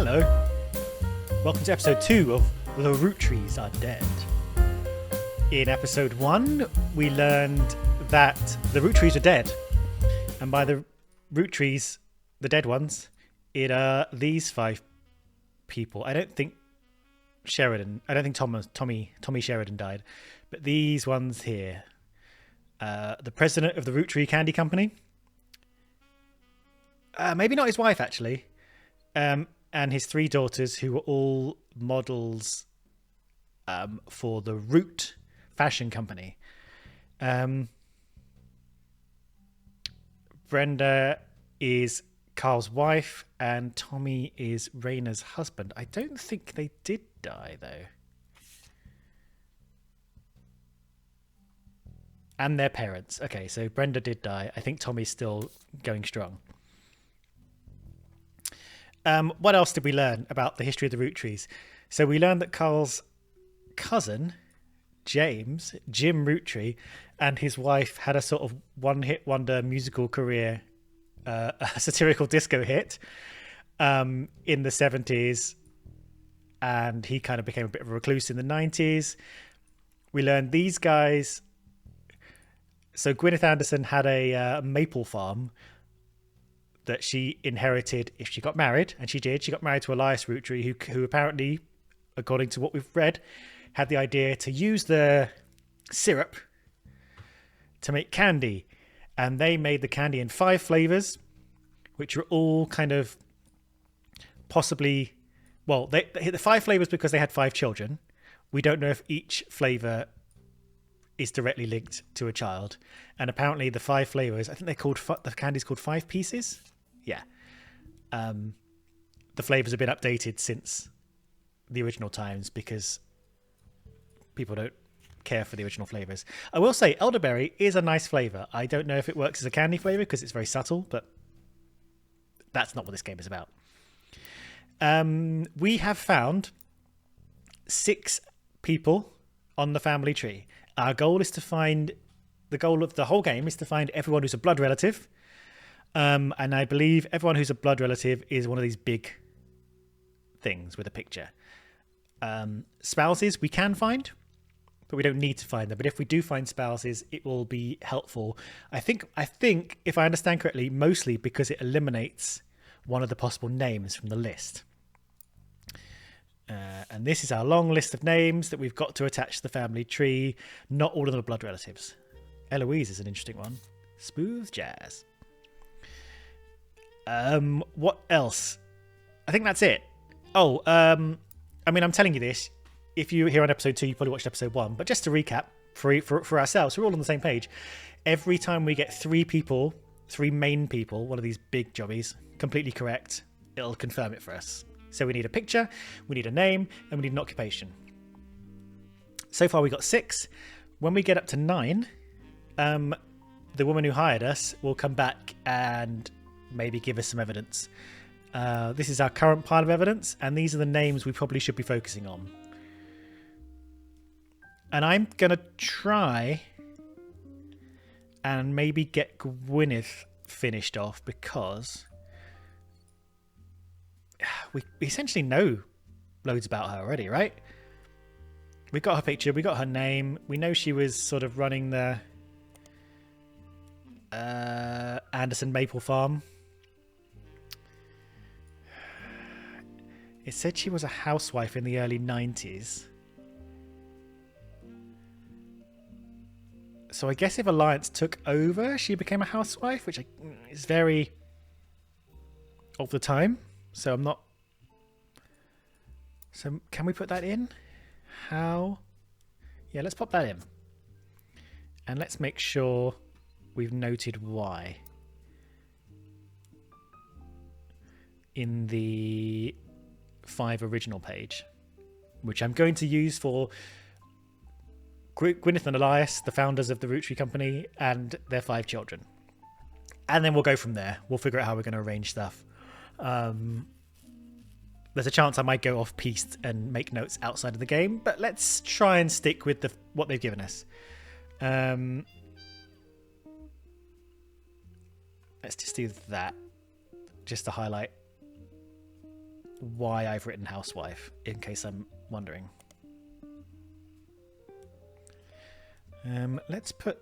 Hello. Welcome to episode 2 of The Roottrees Are Dead. In episode 1, we learned that the Roottrees are dead. And by the Roottrees, the dead ones, it are these 5 people. I don't think Tommy Sheridan died. But these ones here. The president of the Roottree Candy Company. Maybe not his wife, actually. And his 3 daughters, who were all models for the Root fashion company. Brenda is Carl's wife, and Tommy is Raina's husband. I don't think they did die, though. And their parents. Okay, so Brenda did die. I think Tommy's still going strong. What else did we learn about the history of the Roottrees? So we learned that Carl's cousin, Jim Roottree, and his wife had a sort of one-hit wonder musical career, a satirical disco hit in the 70s, and he kind of became a bit of a recluse in the 90s. We learned these guys... So Gwyneth Anderson had a maple farm that she inherited if she got married, and she did. She got married to Elias Roottree, who apparently, according to what we've read, had the idea to use the syrup to make candy. And they made the candy in 5 flavors, which are all kind of possibly... Well, they hit the 5 flavors because they had 5 children. We don't know if each flavor is directly linked to a child. And apparently the 5 flavors, I think the candy's called 5 Pieces. Yeah. The flavors have been updated since the original times because people don't care for the original flavors. I will say elderberry is a nice flavor. I don't know if it works as a candy flavor because it's very subtle, but that's not what this game is about. We have found 6 people on the family tree. Our goal is to find... The goal of the whole game is to find everyone who's a blood relative. And I believe everyone who's a blood relative is one of these big things with a picture. Spouses we can find, but we don't need to find them. But if we do find spouses, it will be helpful. I think if I understand correctly, mostly because it eliminates one of the possible names from the list. And this is our long list of names that we've got to attach to the family tree. Not all of them are blood relatives. Eloise is an interesting one. Smooth jazz. What else? I think that's it. Oh, I mean, I'm telling you this. If you're here on episode 2, you probably watched episode 1. But just to recap for ourselves, we're all on the same page. Every time we get 3 main people, one of these big jobbies, completely correct, it'll confirm it for us. So we need a picture, we need a name, and we need an occupation. So far we got 6. When we get up to 9, the woman who hired us will come back and maybe give us some evidence. This is our current pile of evidence, and these are the names we probably should be focusing on. And I'm going to try and maybe get Gwyneth finished off because... we essentially know loads about her already, right? We got her picture, we got her name, we know she was sort of running the Anderson Maple Farm. It said she was a housewife in the early 90s. So I guess if Alliance took over, she became a housewife, which is very of the time. So I'm not... So can we put that in? How? Yeah, let's pop that in. And let's make sure we've noted why. In the 5 original page. Which I'm going to use for Gwyneth and Elias, the founders of the Roottree Company, and their 5 children. And then we'll go from there. We'll figure out how we're going to arrange stuff. There's a chance I might go off piste and make notes outside of the game, but let's try and stick with what they've given us. Let's just do that, just to highlight why I've written housewife, in case I'm wondering. Let's put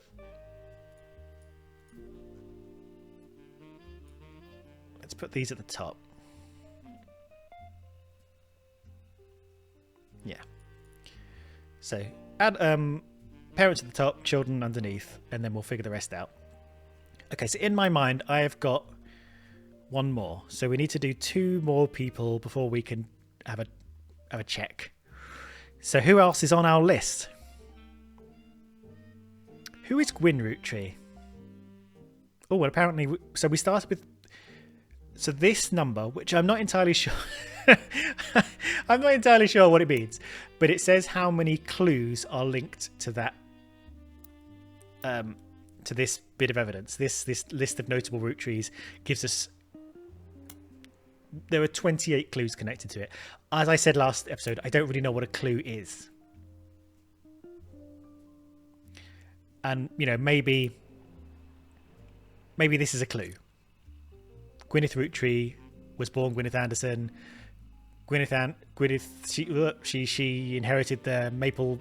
these at the top. Yeah. So add parents at the top, children underneath, and then we'll figure the rest out. Okay, so in my mind, I have got one more. So we need to do 2 more people before we can have a check. So who else is on our list? Who is Gwyn Roottrees? Oh, well, apparently, so we started with. So this number, which I'm not entirely sure, I'm not entirely sure what it means, but it says how many clues are linked to that, to this bit of evidence. This list of notable Roottrees gives us. There are 28 clues connected to it. As I said last episode, I don't really know what a clue is, and maybe this is a clue. Gwyneth Roottrees was born Gwyneth Anderson. She inherited the maple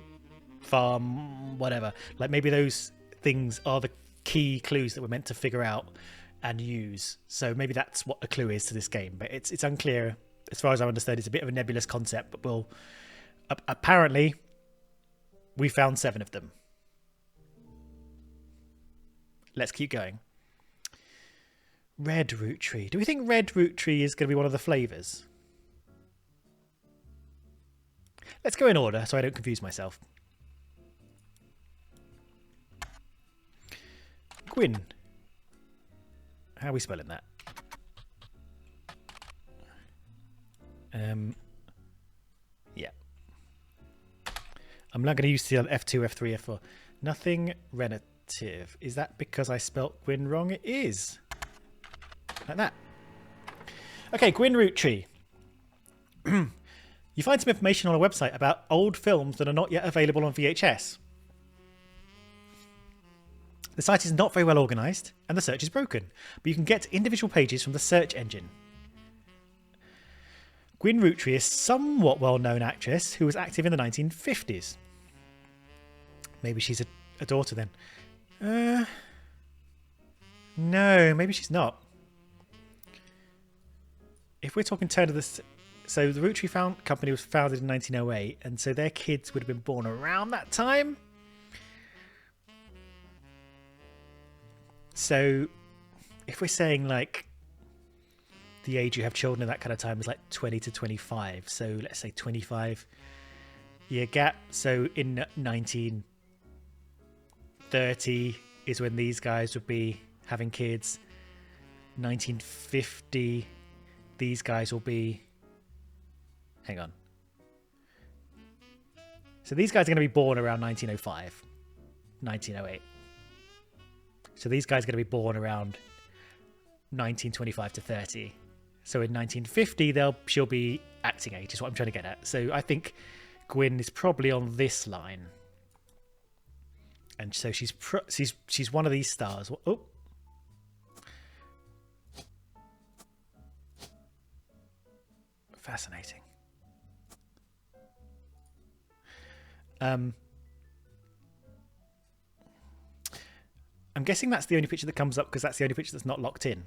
farm, whatever. Like maybe those things are the key clues that we're meant to figure out and use. So maybe that's what a clue is to this game. But it's unclear as far as I understand. It's a bit of a nebulous concept, but we'll apparently we found 7 of them. Let's keep going. Red Roottrees. Do we think red Roottrees is going to be one of the flavours? Let's go in order so I don't confuse myself. Gwyn. How are we spelling that? Yeah. I'm not going to use the F2, F3, F4. Nothing relative. Is that because I spelt Gwyn wrong? It is. Like that. Okay, Gwyn Roottrees. You find some information on a website about old films that are not yet available on VHS. The site is not very well organised and the search is broken, but you can get individual pages from the search engine. Gwyn Roottrees is a somewhat well-known actress who was active in the 1950s. Maybe she's a daughter then. No, maybe she's not. If we're talking turn of the... So the Roottrees company was founded in 1908, and so their kids would have been born around that time. So if we're saying like the age you have children at that kind of time is like 20 to 25, so let's say 25-year gap. So in 1930 is when these guys would be having kids. 1950... These guys will be... Hang on. So these guys are going to be born around 1905. 1908. So these guys are going to be born around 1925 to 30. So in 1950, she'll be acting age, is what I'm trying to get at. So I think Gwyn is probably on this line. And so she's one of these stars. Oh. Fascinating. I'm guessing that's the only picture that comes up because that's the only picture that's not locked in.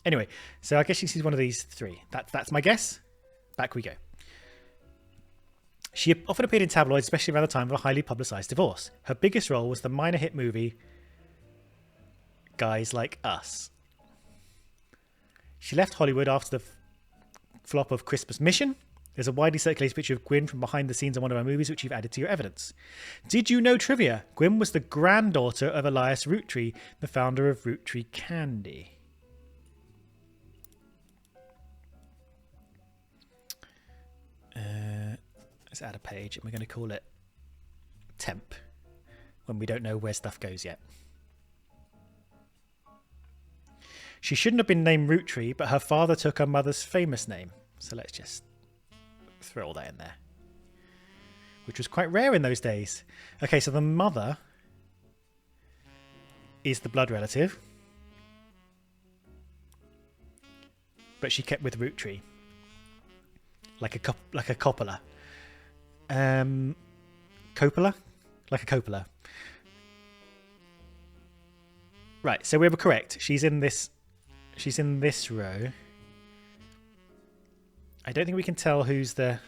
Anyway, so I guess she's one of these 3. That's my guess. Back we go. She often appeared in tabloids, especially around the time of a highly publicised divorce. Her biggest role was the minor hit movie Guys Like Us. She left Hollywood after the flop of Christmas Mission. There's a widely circulated picture of Gwyn from behind the scenes on one of our movies, which you've added to your evidence. Did you know trivia? Gwyn was the granddaughter of Elias Roottrees, the founder of Roottrees Candy. Let's add a page, and we're going to call it Temp, when we don't know where stuff goes yet. She shouldn't have been named Roottrees, but her father took her mother's famous name. So let's just throw all that in there. Which was quite rare in those days. Okay, so the mother is the blood relative. But she kept with Roottrees. like a coppola. Coppola? Like a coppola. Right, so we were correct. She's in this row. I don't think we can tell who's the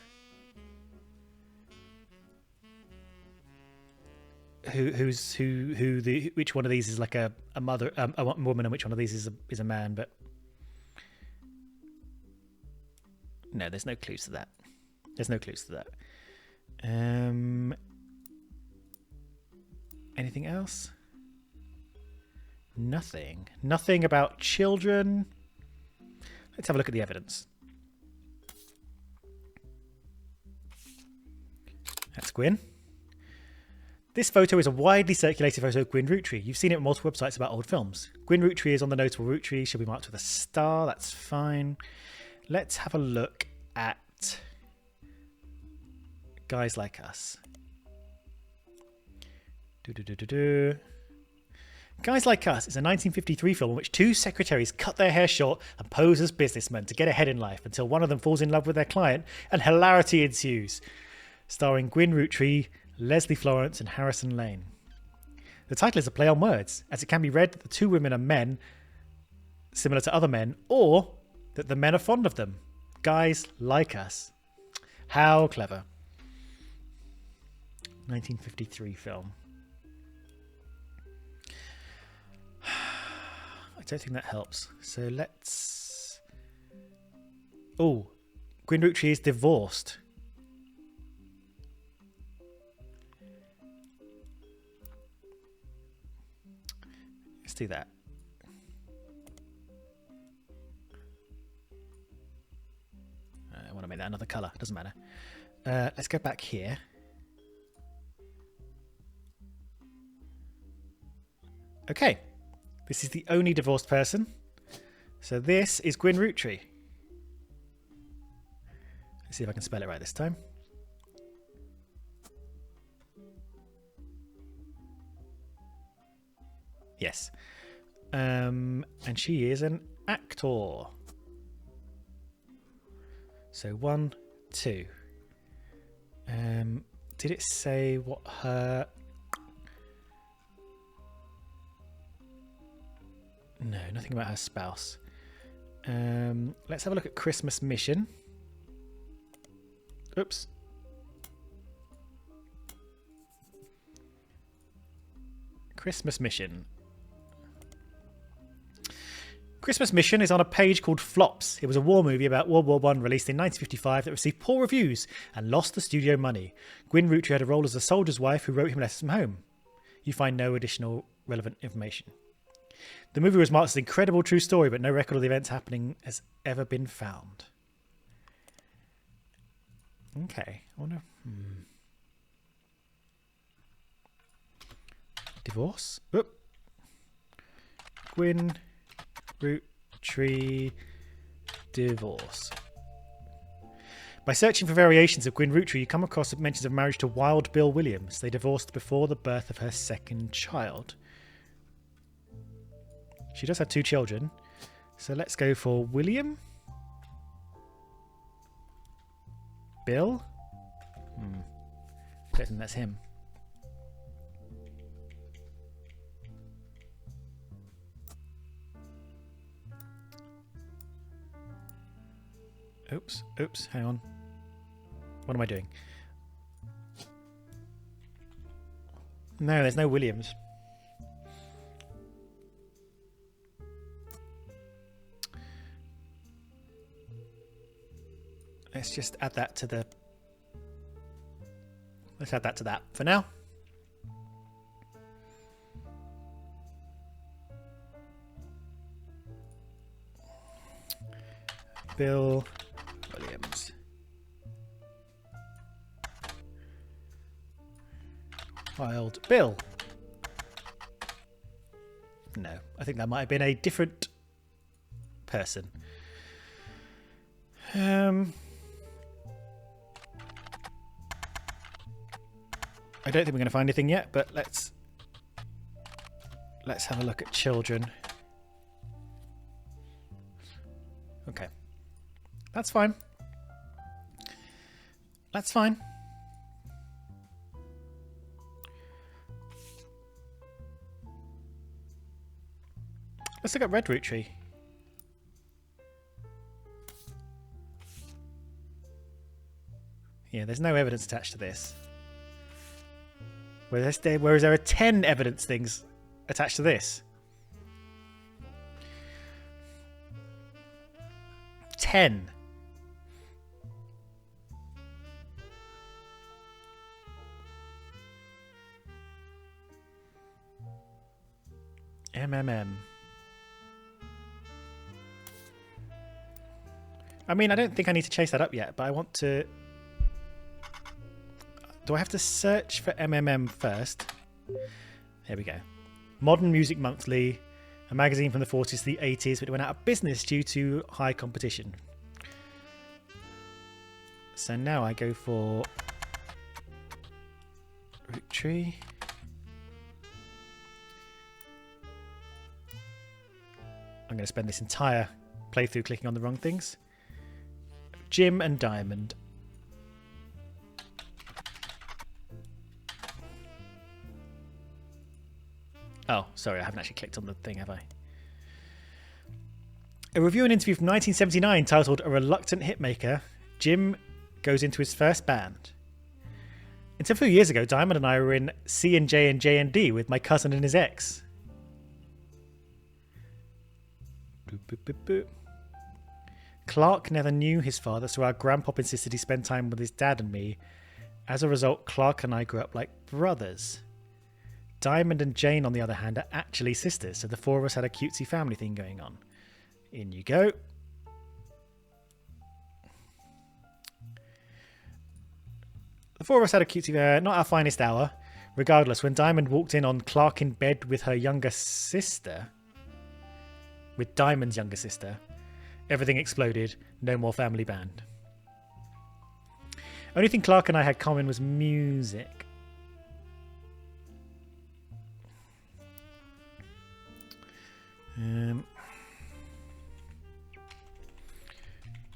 which one of these is like a mother, a woman, and which one of these is a man, but no, there's no clues to that. Anything else? Nothing about children. Let's have a look at the evidence. That's Gwyn. This photo is a widely circulated photo of Gwyn Rootree. You've seen it on multiple websites about old films. Gwyn Rootree is on the notable Rootree. She'll be marked with a star. That's fine. Let's have a look at Guys Like Us. Guys Like Us is a 1953 film in which two secretaries cut their hair short and pose as businessmen to get ahead in life until one of them falls in love with their client and hilarity ensues. Starring Gwyn Rootree, Leslie Florence and Harrison Lane. The title is a play on words, as it can be read that the two women are men similar to other men, or that the men are fond of them. Guys Like Us. How clever. 1953 film. I don't think that helps. So let's... Oh, Gwyn Rootree is divorced. Let's do that. I want to make that another colour. Doesn't matter. Let's go back here. Okay. This is the only divorced person. So this is Gwyn Rootree. Let's see if I can spell it right this time. Yes. And she is an actor. So 1, 2. Did it say what her... No, nothing about her spouse. Let's have a look at Christmas Mission. Oops. Christmas Mission. Christmas Mission is on a page called Flops. It was a war movie about World War I released in 1955 that received poor reviews and lost the studio money. Gwyn Rootree had a role as a soldier's wife who wrote him letters from home. You find no additional relevant information. The movie was marked as an incredible true story, but no record of the events happening has ever been found. Okay, I wonder... Divorce? Oop. Gwyn Rootree divorce. By searching for variations of Gwyn Rootree, you come across mentions of marriage to Wild Bill Williams. They divorced before the birth of her second child. She does have 2 children. So let's go for William. Bill? Don't think that's him. Oops, hang on. What am I doing? No, there's no Williams. Let's just add that to the... Let's add that to that for now. Bill Williams. Wild Bill. No, I think that might have been a different person. I don't think we're going to find anything yet, but let's have a look at children. Okay. That's fine. That's fine. Let's look at red root tree. Yeah, there's no evidence attached to this. Whereas there are 10 evidence things attached to this. 10. MMM. I mean, I don't think I need to chase that up yet, but I want to... Do I have to search for MMM first? There we go. Modern Music Monthly, a magazine from the 40s to the 80s, but it went out of business due to high competition. So now I go for root tree. I'm going to spend this entire playthrough clicking on the wrong things. Jim and Diamond. Oh, sorry, I haven't actually clicked on the thing, have I? A review and interview from 1979 titled A Reluctant Hitmaker, Jim goes into his first band. Until a few years ago, Diamond and I were in C&J and J&D with my cousin and his ex. Boop, boop, boop, boop. Clark never knew his father, so our grandpop insisted he spend time with his dad and me. As a result, Clark and I grew up like brothers. Diamond and Jane, on the other hand, are actually sisters, so the four of us had a cutesy family thing going on. In you go. The four of us had a cutesy, not our finest hour. Regardless, when Diamond walked in on Clark in bed with her younger sister, with Diamond's younger sister, everything exploded. No more family band. Only thing Clark and I had common was music.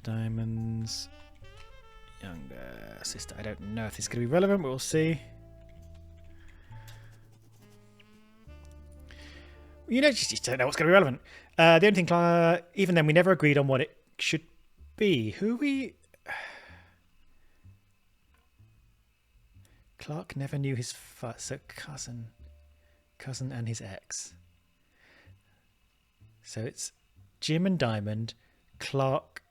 Diamond's younger sister. I don't know if this is going to be relevant, but we'll see. You know, just don't know what's going to be relevant. The only thing, even then, we never agreed on what it should be. Clark never knew his so cousin and his ex. So it's Jim and Diamond, Clark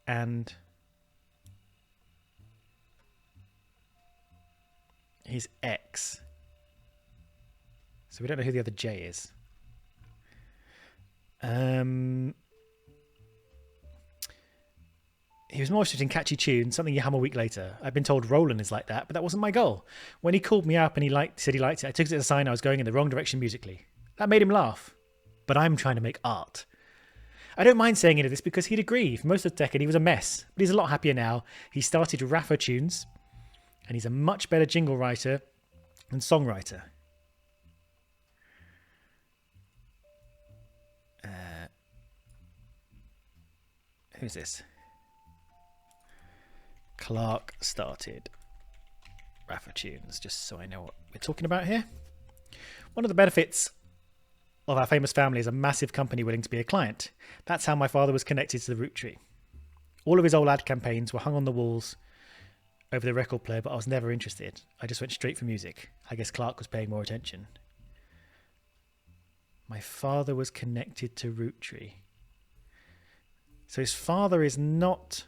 and his ex. So we don't know who the other J is. He was more interested in catchy tunes, something you hum a week later. I've been told Roland is like that, but that wasn't my goal. When he called me up and said he liked it, I took it as a sign I was going in the wrong direction musically. That made him laugh. But I'm trying to make art. I don't mind saying any of this because he'd agree. For most of the decade, he was a mess. But he's a lot happier now. He started Raffa Tunes, and he's a much better jingle writer and songwriter. Who's this? Clark started Raffa Tunes, just so I know what we're talking about here. One of the benefits of our famous family is a massive company willing to be a client. That's how my father was connected to the root tree. All of his old ad campaigns were hung on the walls over the record player, but I was never interested. I just went straight for music. I guess Clark was paying more attention. My father was connected to root tree. So his father is not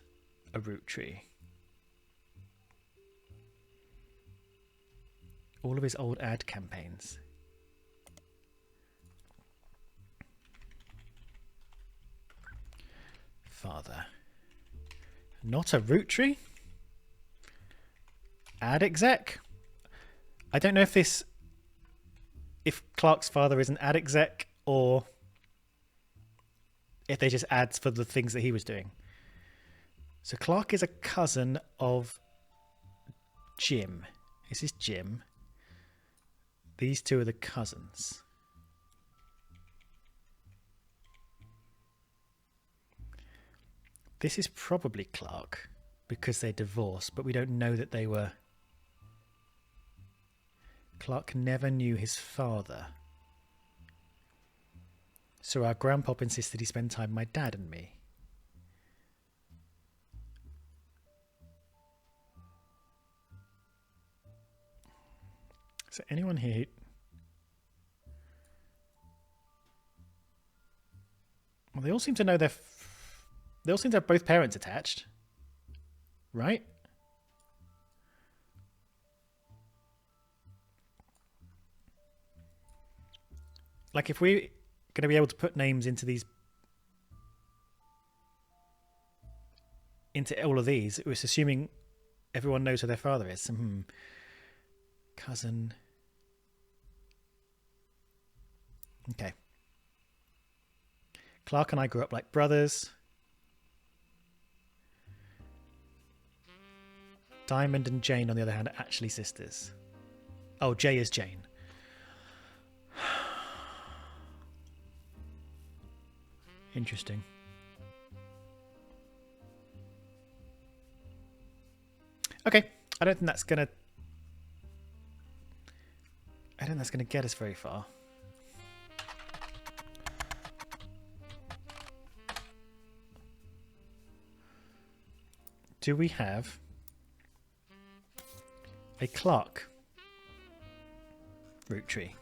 a root tree. All of his old ad campaigns. Father. Not a root tree? Ad exec? I don't know if Clark's father is an ad exec or if they're just ads for the things that he was doing. So Clark is a cousin of Jim. This is Jim. These two are the cousins. This is probably Clark. because they're divorced, but we don't know that they were. Clark never knew his father. So our grandpop insisted he spend time with my dad and me. So anyone here? Well, they all seem to know they all seem to have both parents attached, right? Like, if we're going to be able to put names into all of these, it was assuming everyone knows who their father is. Cousin. Okay. Clark and I grew up like brothers. Diamond and Jane, on the other hand, are actually sisters. Oh, Jay is Jane. Interesting. Okay, I don't think that's gonna get us very far. Do we have a Clark root tree?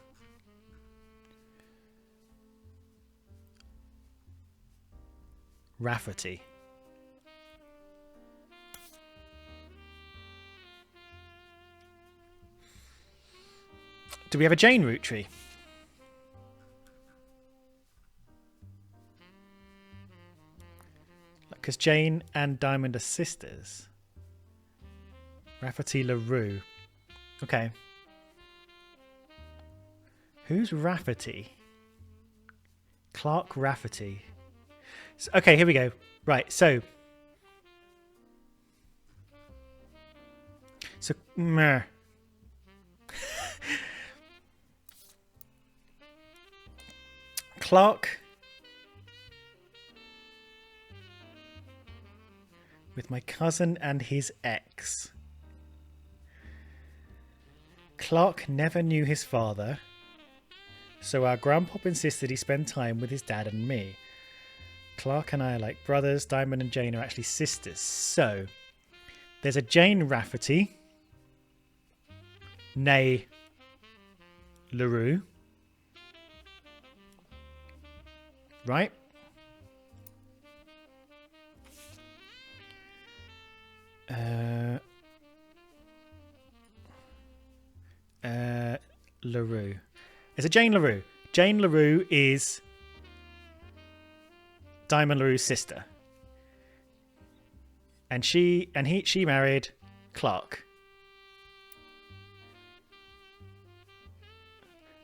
Rafferty. Do we have a Jane root tree? Because Jane and Diamond are sisters. Rafferty LaRue. Okay. Who's Rafferty? Clark Rafferty. So, okay, here we go. Right, so meh. Clark with my cousin and his ex. Clark never knew his father, so our grandpop insisted he spend time with his dad and me. Clark and I are like brothers. Diamond and Jane are actually sisters. So there's a Jane Rafferty, nay LaRue, right? LaRue. It's a Jane LaRue. Jane LaRue is Diamond LaRue's sister. And she married Clark.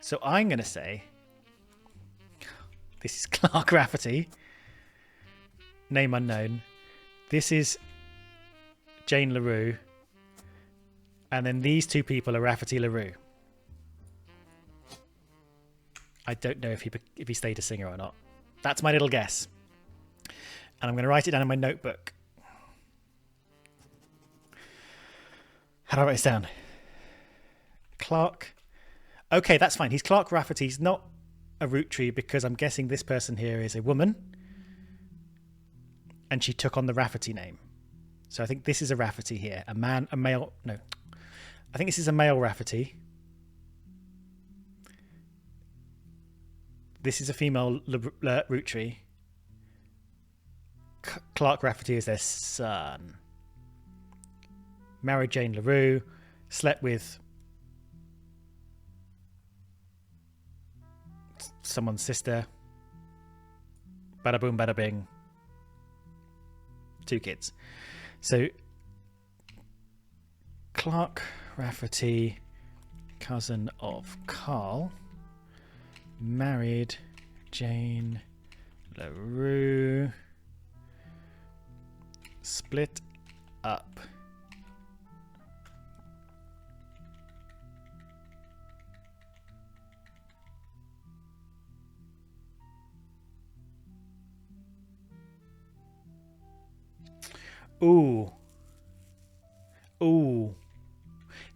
So I'm going to say this is Clark Rafferty. Name unknown. This is Jane LaRue. And then these two people are Rafferty LaRue. I don't know if he stayed a singer or not. That's my little guess. And I'm going to write it down in my notebook. How do I write this down? Clark. Okay, that's fine. He's Clark Rafferty. He's not a root tree because I'm guessing this person here is a woman. And she took on the Rafferty name. So I think this is a Rafferty here. A male. No. I think this is a male Rafferty. This is a female root tree. Clark Rafferty is their son. Married Jane LaRue. Slept with someone's sister. Bada boom, bada bing. 2 kids. So Clark Rafferty, cousin of Carl, married Jane LaRue, split up. Ooh. Ooh.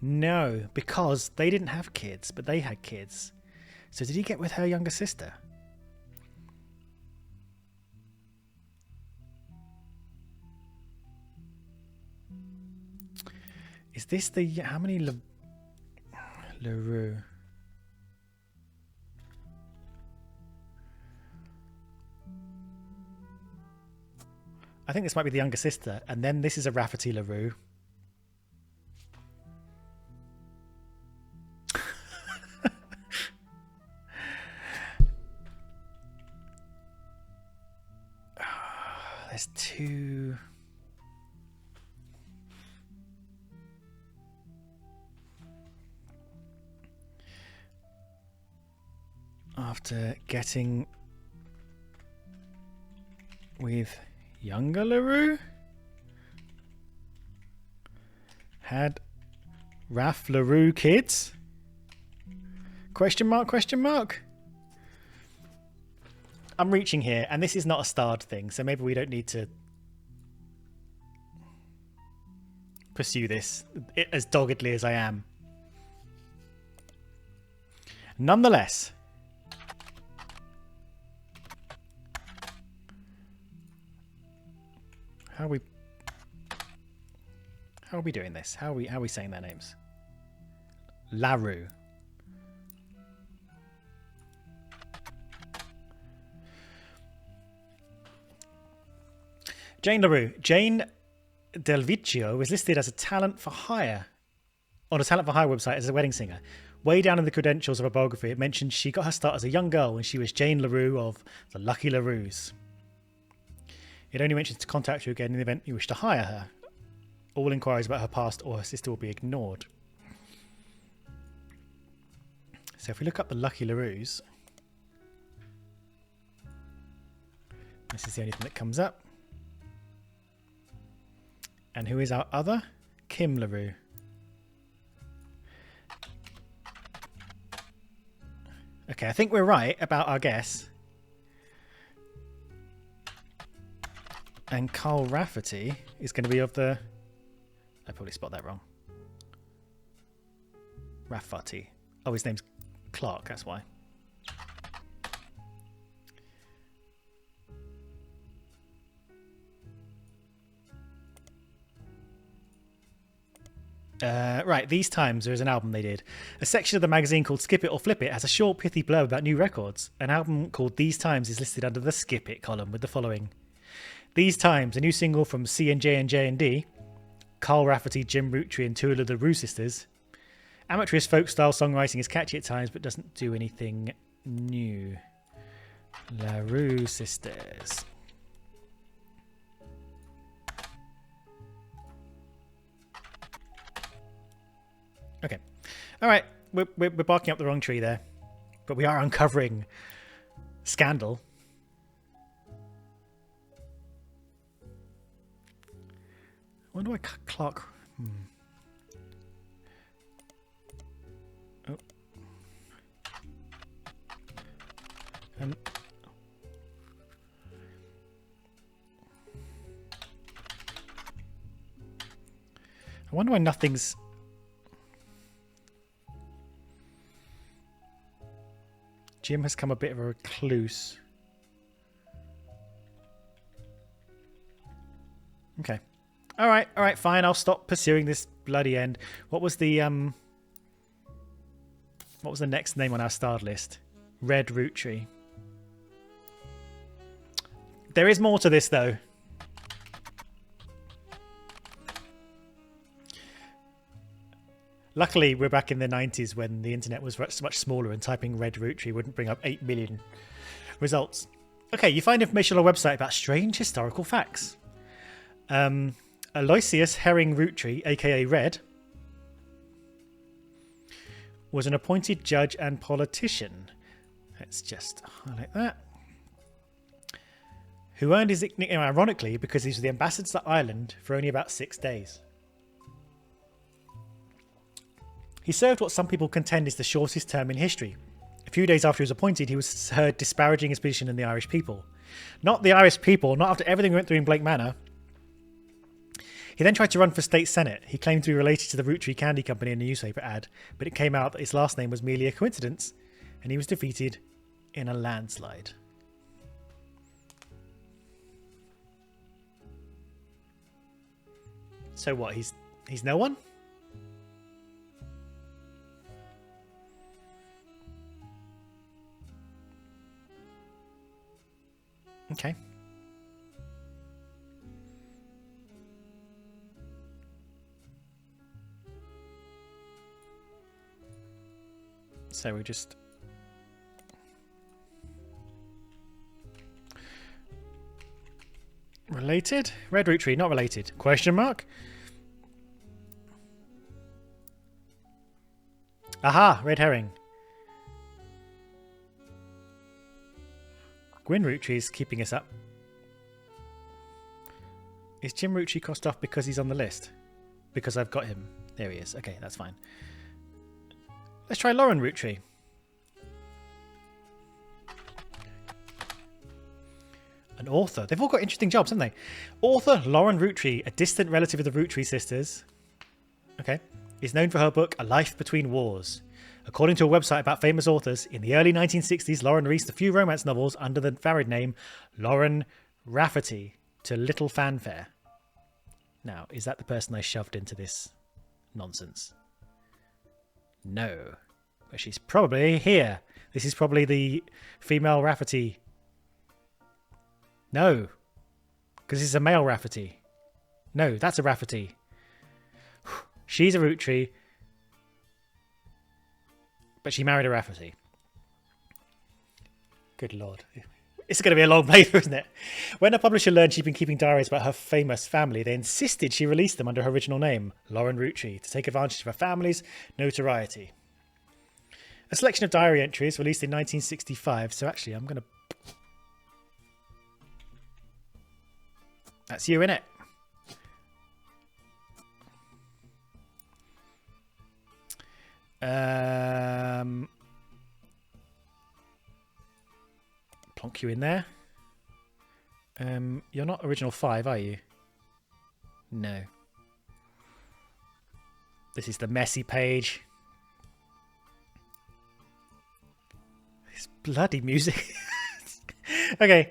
No, because they didn't have kids, but they had kids. So did he get with her younger sister? Is this the... How many LaRue? I think this might be the younger sister. And then this is a Rafferty LaRue. There's two... After getting with younger LaRue, had Raf LaRue kids? Question mark, question mark. I'm reaching here, and this is not a starred thing, so maybe we don't need to pursue this as doggedly as I am. Nonetheless, how are we doing this? How are we saying their names? LaRue. Jane LaRue. Jane Del Vecchio was listed as a talent for hire on a talent for hire website as a wedding singer. Way down in the credentials of her biography, it mentioned she got her start as a young girl when she was Jane LaRue of the Lucky LaRues. It only mentions to contact you again in the event you wish to hire her. All inquiries about her past or her sister will be ignored. So if we look up the Lucky LaRues, this is the only thing that comes up. And who is our other? Kim LaRue. Okay, I think we're right about our guess. And Carl Rafferty is going to be of the... I probably spelled that wrong. Rafferty. Oh, his name's Clark, that's why. Right, These Times, there is an album they did. A section of the magazine called Skip It or Flip It has a short, pithy blurb about new records. An album called These Times is listed under the Skip It column with the following. These Times, a new single from C&J and J&D, Carl Rafferty, Jim Roottrees and two of the Rue sisters. Amateurish folk-style songwriting is catchy at times, but doesn't do anything new. La Rue sisters. Okay. All right. We're barking up the wrong tree there, but we are uncovering scandal. I wonder why Clark... Oh. I wonder why nothing's... Jim has come a bit of a recluse. Okay. All right, fine. I'll stop pursuing this bloody end. What was the next name on our starred list? Red Roottrees. There is more to this, though. Luckily, we're back in the 90s when the internet was much smaller and typing Red Roottrees wouldn't bring up 8 million results. Okay, you find information on a website about strange historical facts. Aloysius Herring Roottrees, aka Red, was an appointed judge and politician. Let's just highlight that. Who earned his nickname ironically because he was the ambassador to Ireland for only about 6 days. He served what some people contend is the shortest term in history. A few days after he was appointed, he was heard disparaging his position in the Irish people. Not the Irish people, not after everything we went through in Blake Manor. He then tried to run for state senate. He claimed to be related to the Roottrees Candy Company in a newspaper ad, but it came out that his last name was merely a coincidence, and he was defeated in a landslide. So what? He's no one? Okay. So we just related? Red Roottrees, not related. Question mark? Aha, red herring. Gwyn Roottrees keeping us up. Is Jim Roottrees crossed off because he's on the list? Because I've got him. There he is. Okay, that's fine. Let's try Lauren Roottrees. An author. They've all got interesting jobs, haven't they? Author Lauren Roottrees, a distant relative of the Roottrees sisters, okay, is known for her book A Life Between Wars. According to a website about famous authors, in the early 1960s, Lauren released a few romance novels under the varied name Lauren Rafferty to little fanfare. Now, is that the person I shoved into this nonsense? No. But she's probably here. This is probably the female Rafferty. No. Because this is a male Rafferty. No, that's a Rafferty. She's a Roottrees. But she married a Rafferty. Good lord. It's going to be a long playthrough, isn't it? When a publisher learned she'd been keeping diaries about her famous family, they insisted she release them under her original name, Lauren Roottrees, to take advantage of her family's notoriety. A selection of diary entries released in 1965. So actually, I'm going to... That's you, innit? Plonk you in there. You're not original 5, are you? No. This is the messy page. This bloody music. Okay.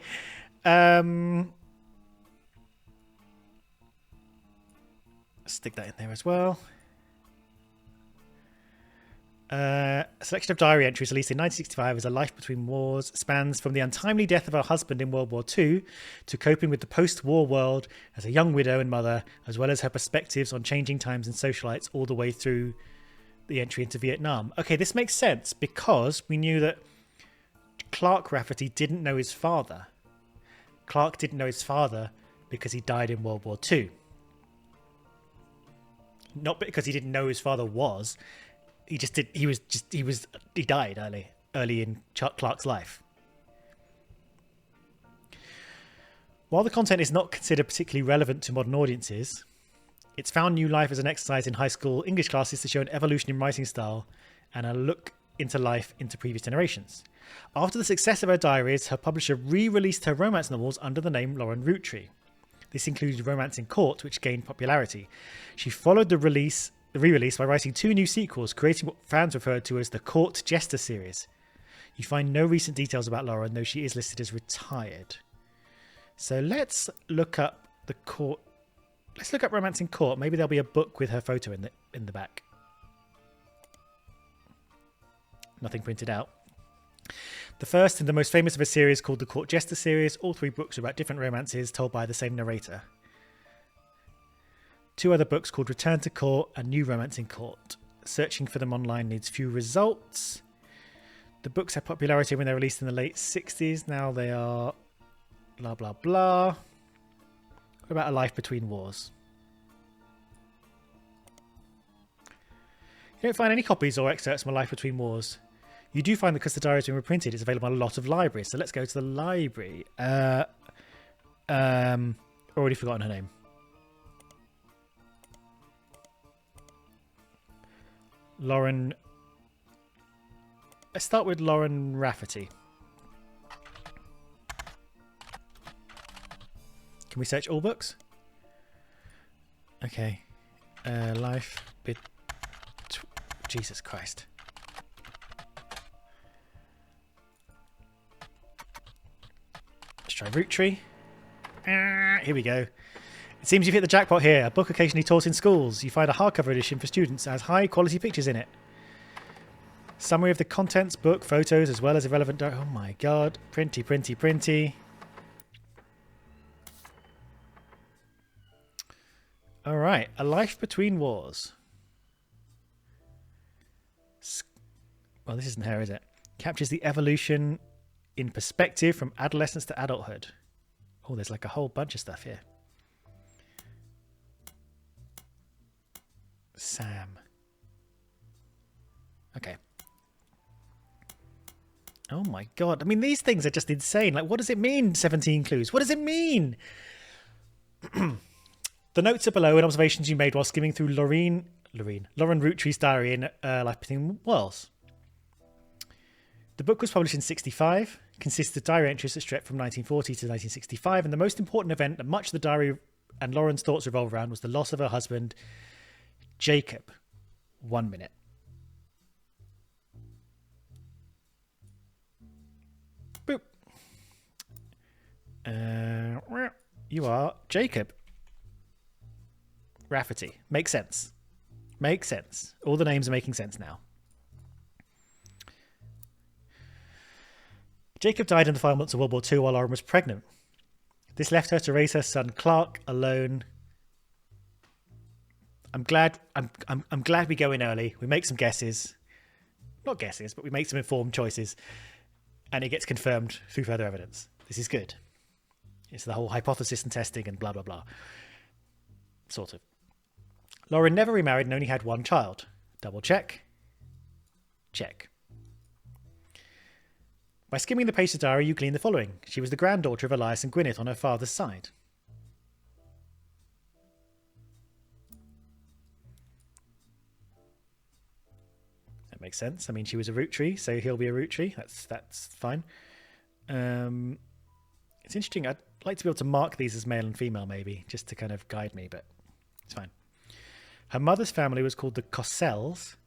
Stick that in there as well. A selection of diary entries released in 1965 as A Life Between Wars spans from the untimely death of her husband in World War II to coping with the post-war world as a young widow and mother, as well as her perspectives on changing times and socialites all the way through the entry into Vietnam. Okay, this makes sense because we knew that Clark Rafferty didn't know his father. Clark didn't know his father because he died in World War II. Not because he didn't know who his father was. He just did. He died early in Clark's life. While the content is not considered particularly relevant to modern audiences, it's found new life as an exercise in high school English classes to show an evolution in writing style and a look into life into previous generations. After the success of her diaries, her publisher re-released her romance novels under the name Lauren Roottrees. This included Romance in Court, which gained popularity. She followed the re-release by writing 2 new sequels, creating what fans referred to as the Court Jester series. You find no recent details about Lauren, though she is listed as retired. So let's look up the court. Let's look up Romance in Court. Maybe there'll be a book with her photo in the back. Nothing printed out. The first and the most famous of a series called the Court Jester series. All 3 books are about different romances told by the same narrator. 2 other books called Return to Court and New Romance in Court. Searching for them online needs few results. The books had popularity when they were released in the late 60s. Now they are blah, blah, blah. What about A Life Between Wars? You don't find any copies or excerpts from A Life Between Wars. You do find that because the diary has been reprinted, it's available in a lot of libraries. So let's go to the library. Already forgotten her name. Lauren. Let's start with Lauren Rafferty. Can we search all books? Okay. Life. Jesus Christ. Let's try Roottrees. Here we go. It seems you've hit the jackpot here. A book occasionally taught in schools. You find a hardcover edition for students that has high quality pictures in it. Summary of the contents, book, photos, as well as irrelevant... Oh my god. Printy, printy, printy. Alright. A Life Between Wars. Well, this isn't her, is it? Captures the evolution in perspective from adolescence to adulthood. Oh, there's like a whole bunch of stuff here. Sam. Okay. Oh my god. I mean, these things are just insane. Like, what does it mean, 17 clues? What does it mean? The notes are below and observations you made while skimming through Lauren Roottrees' diary in Life Between Worlds. The book was published in 1965, consists of diary entries that stretch from 1940 to 1965, and the most important event that much of the diary and Lauren's thoughts revolve around was the loss of her husband, Jacob. 1 minute. Boop. You are Jacob. Rafferty. Makes sense. Makes sense. All the names are making sense now. Jacob died in the final months of World War II while Lauren was pregnant. This left her to raise her son Clark alone. I'm glad we go in early. We make some guesses. Not guesses, but we make some informed choices. And it gets confirmed through further evidence. This is good. It's the whole hypothesis and testing and blah, blah, blah. Sort of. Lauren never remarried and only had one child. Double check. Check. By skimming the page of the diary, you glean the following. She was the granddaughter of Elias and Gwyneth on her father's side. That makes sense. I mean, she was a Roottrees, so he'll be a Roottrees. That's fine. It's interesting. I'd like to be able to mark these as male and female, maybe, just to kind of guide me, but it's fine. Her mother's family was called the Cossells,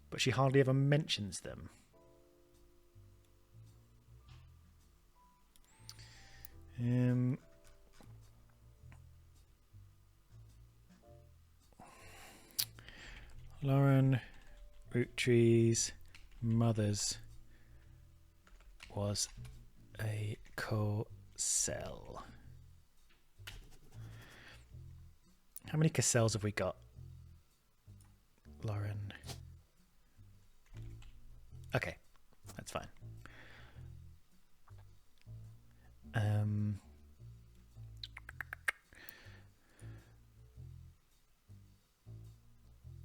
but she hardly ever mentions them. Lauren Roottrees' mother's was a Cossell. How many Cossells have we got? Lauren. Okay, that's fine.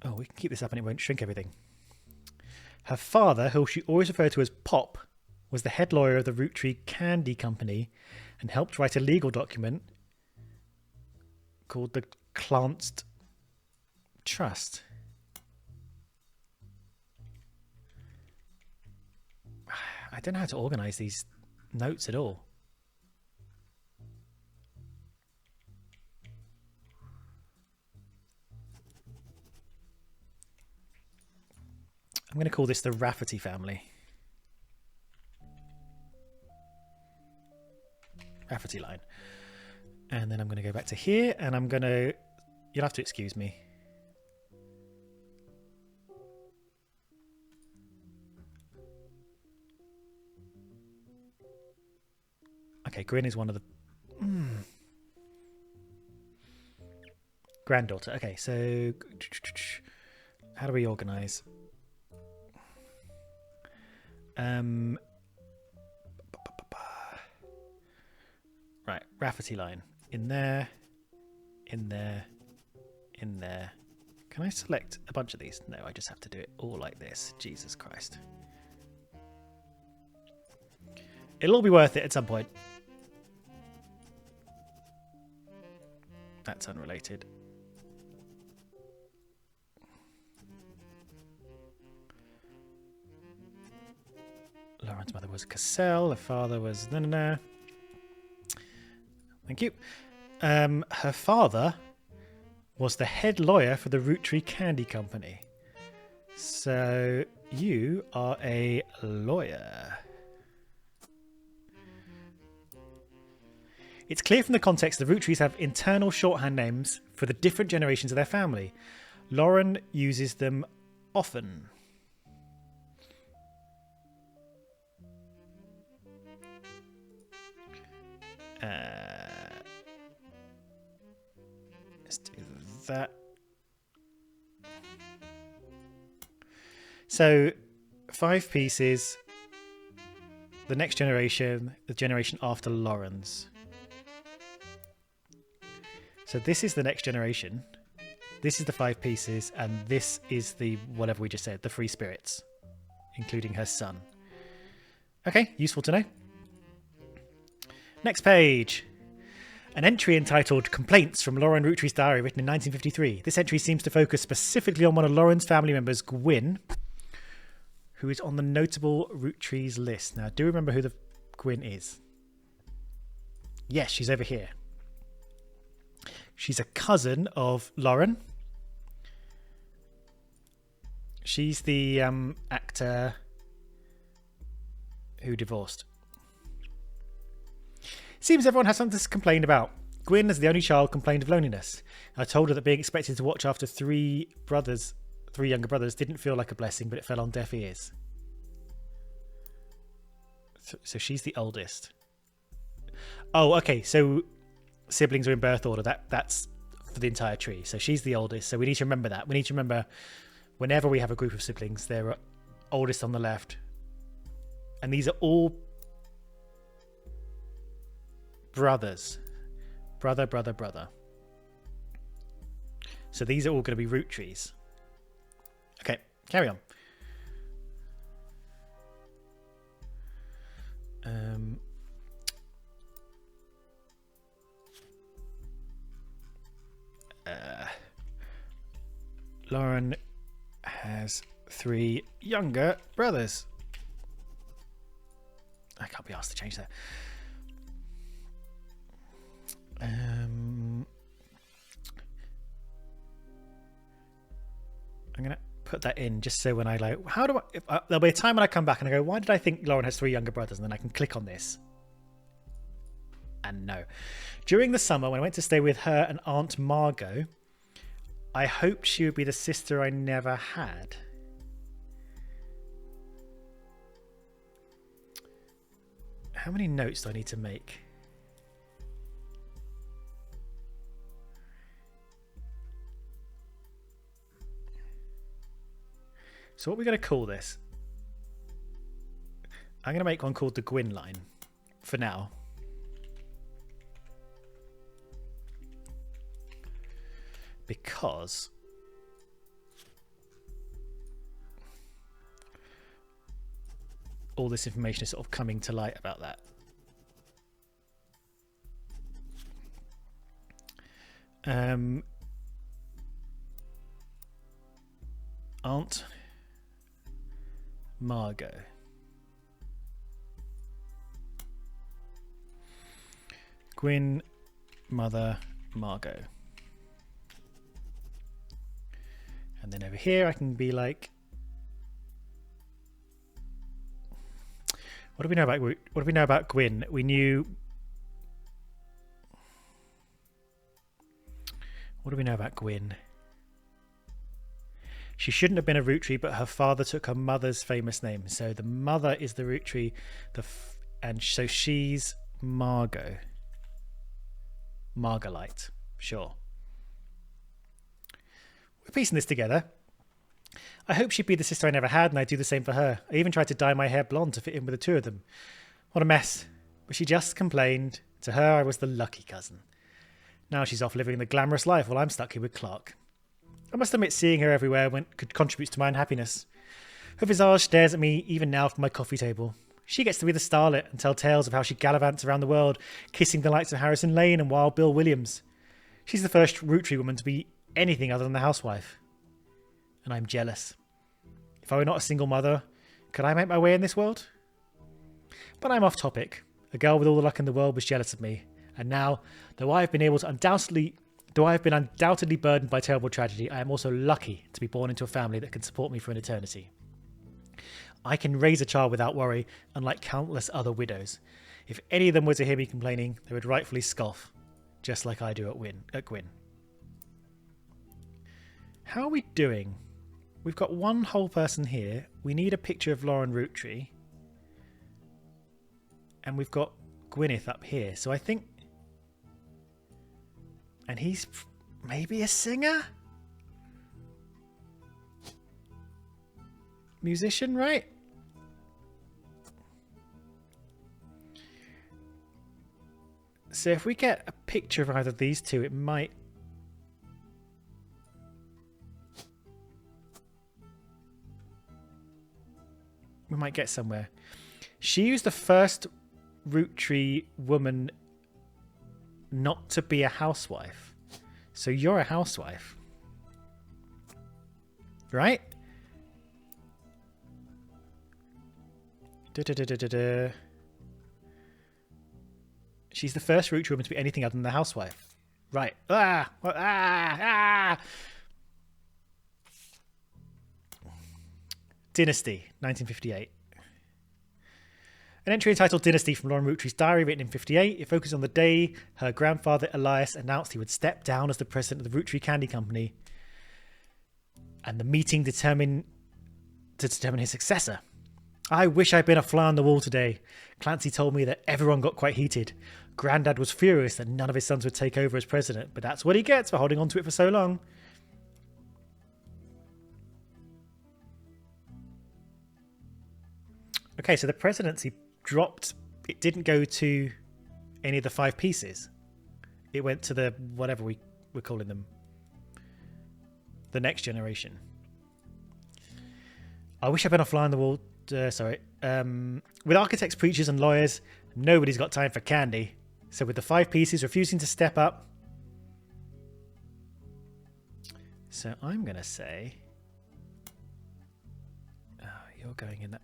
Oh, we can keep this up and it won't shrink everything. Her father, who she always referred to as Pop, was the head lawyer of the Roottrees Candy Company and helped write a legal document called the Clanced Trust. I don't know how to organise these notes at all. I'm going to call this the Rafferty family. Rafferty line. And then I'm going to go back to here and I'm going to... You'll have to excuse me. Okay, Gwyn is one of the... Granddaughter. Okay, so... How do we organise? Right, Rafferty line. In there, in there, in there. Can I select a bunch of these? No, I just have to do it all like this. Jesus Christ. It'll all be worth it at some point. That's unrelated. Lauren's mother was Cassell. Her father was... No. Thank you. Her father was the head lawyer for the Roottrees Candy Company. So you are a lawyer. It's clear from the context the Roottrees have internal shorthand names for the different generations of their family. Lauren uses them often. Let's do that. So 5 pieces. The next generation, the generation after Lauren's. So this is the next generation. This is the 5 pieces, and this is the whatever we just said, the free spirits, including her son. Okay, useful to know. Next page. An entry entitled Complaints from Lauren Roottrees' Diary, written in 1953. This entry seems to focus specifically on one of Lauren's family members, Gwyn, who is on the notable Roottrees list. Now, do you remember who the Gwyn is? Yes, she's over here. She's a cousin of Lauren. She's the actor who divorced. Seems everyone has something to complain about. Gwyn, as the only child, complained of loneliness. I told her that being expected to watch after 3 younger brothers, didn't feel like a blessing, but it fell on deaf ears. So she's the oldest. Oh, okay. So siblings are in birth order. That's for the entire tree. So she's the oldest. So we need to remember that. We need to remember whenever we have a group of siblings, they're oldest on the left. And these are all brothers. Brother, brother, brother. So these are all going to be Roottrees. Okay, carry on. Lauren has 3 younger brothers. I can't be asked to change that. I'm going to put that in just so when I like, how do I, there'll be a time when I come back and I go, why did I think Lauren has 3 younger brothers? And then I can click on this. And no. During the summer, when I went to stay with her and Aunt Margot, I hoped she would be the sister I never had. How many notes do I need to make? So what are we going to call this? I'm going to make one called the Gwyn line for now. Because all this information is sort of coming to light about that. Aunt Margot. Gwyn, Mother Margot. And then over here I can be like, what do we know about Gwyn? We knew, what do we know about Gwyn? She shouldn't have been a Roottree, but her father took her mother's famous name. So the mother is the Roottree, and so she's Margot. Margolite, sure. We're piecing this together. I hope she'd be the sister I never had, and I'd do the same for her. I even tried to dye my hair blonde to fit in with the 2 of them. What a mess. But she just complained. To her, I was the lucky cousin. Now she's off living the glamorous life while I'm stuck here with Clark. I must admit, seeing her everywhere contributes to my unhappiness. Her visage stares at me even now from my coffee table. She gets to be the starlet and tell tales of how she gallivants around the world, kissing the likes of Harrison Lane and Wild Bill Williams. She's the first Roottree woman to be anything other than the housewife. And I'm jealous. If I were not a single mother, could I make my way in this world? But I'm off topic. A girl with all the luck in the world was jealous of me. And now, though I have been able to undoubtedly Though I have been undoubtedly burdened by terrible tragedy, I am also lucky to be born into a family that can support me for an eternity. I can raise a child without worry, unlike countless other widows. If any of them were to hear me complaining, they would rightfully scoff, just like I do at Gwyn. How are we doing? We've got one whole person here. We need a picture of Lauren Roottrees. And we've got Gwyneth up here. So I think... And he's maybe a singer? Musician, right? So if we get a picture of either of these two, it might... We might get somewhere. She was the first Roottree woman not to be a housewife. So you're a housewife. Right? She's the first Roottrea woman to be anything other than the housewife. Right. Dynasty, 1958. An entry entitled Dynasty from Lauren Rootree's diary, written in 58. It focuses on the day her grandfather Elias announced he would step down as the president of the Roottree Candy Company, and the meeting to determine his successor. I wish I'd been a fly on the wall today. Clancy told me that everyone got quite heated. Grandad was furious that none of his sons would take over as president, but that's what he gets for holding on to it for so long. Okay, so the presidency dropped. It didn't go to any of the 5 pieces. It went to the whatever we're calling them. The next generation. I wish I'd been a fly on the wall. With architects, preachers and lawyers, nobody's got time for candy. So with the 5 pieces refusing to step up. So I'm going to say... Oh, you're going in that...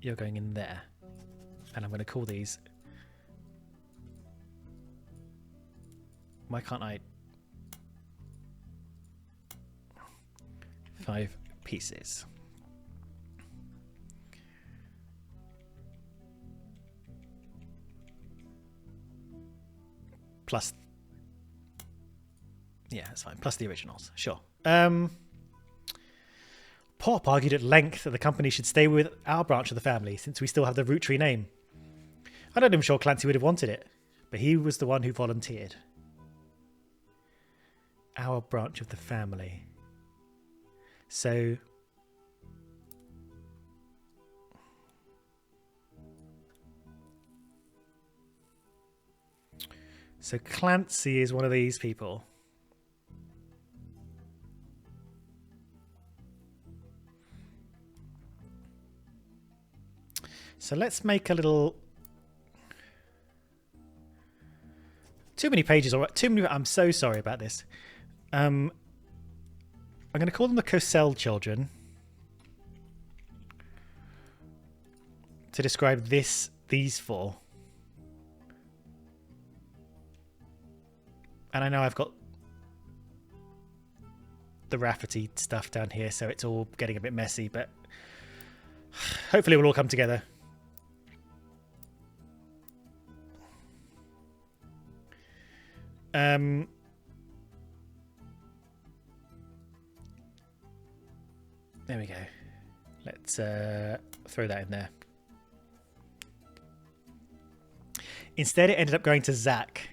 You're going in there. And I'm going to call these... Why can't I... 5 pieces. Plus... Yeah, that's fine. Plus the originals. Sure. Pop argued at length that the company should stay with our branch of the family, since we still have the Roottree name. I'm not even sure Clancy would have wanted it, but he was the one who volunteered. Our branch of the family. So Clancy is one of these people. So let's make a little... Too many pages, or too many... I'm so sorry about this. I'm going to call them the Cosell children to describe these 4. And I know I've got the Rafferty stuff down here, so it's all getting a bit messy, but hopefully it will all come together. There we go. Let's throw that in there. Instead, it ended up going to Zach,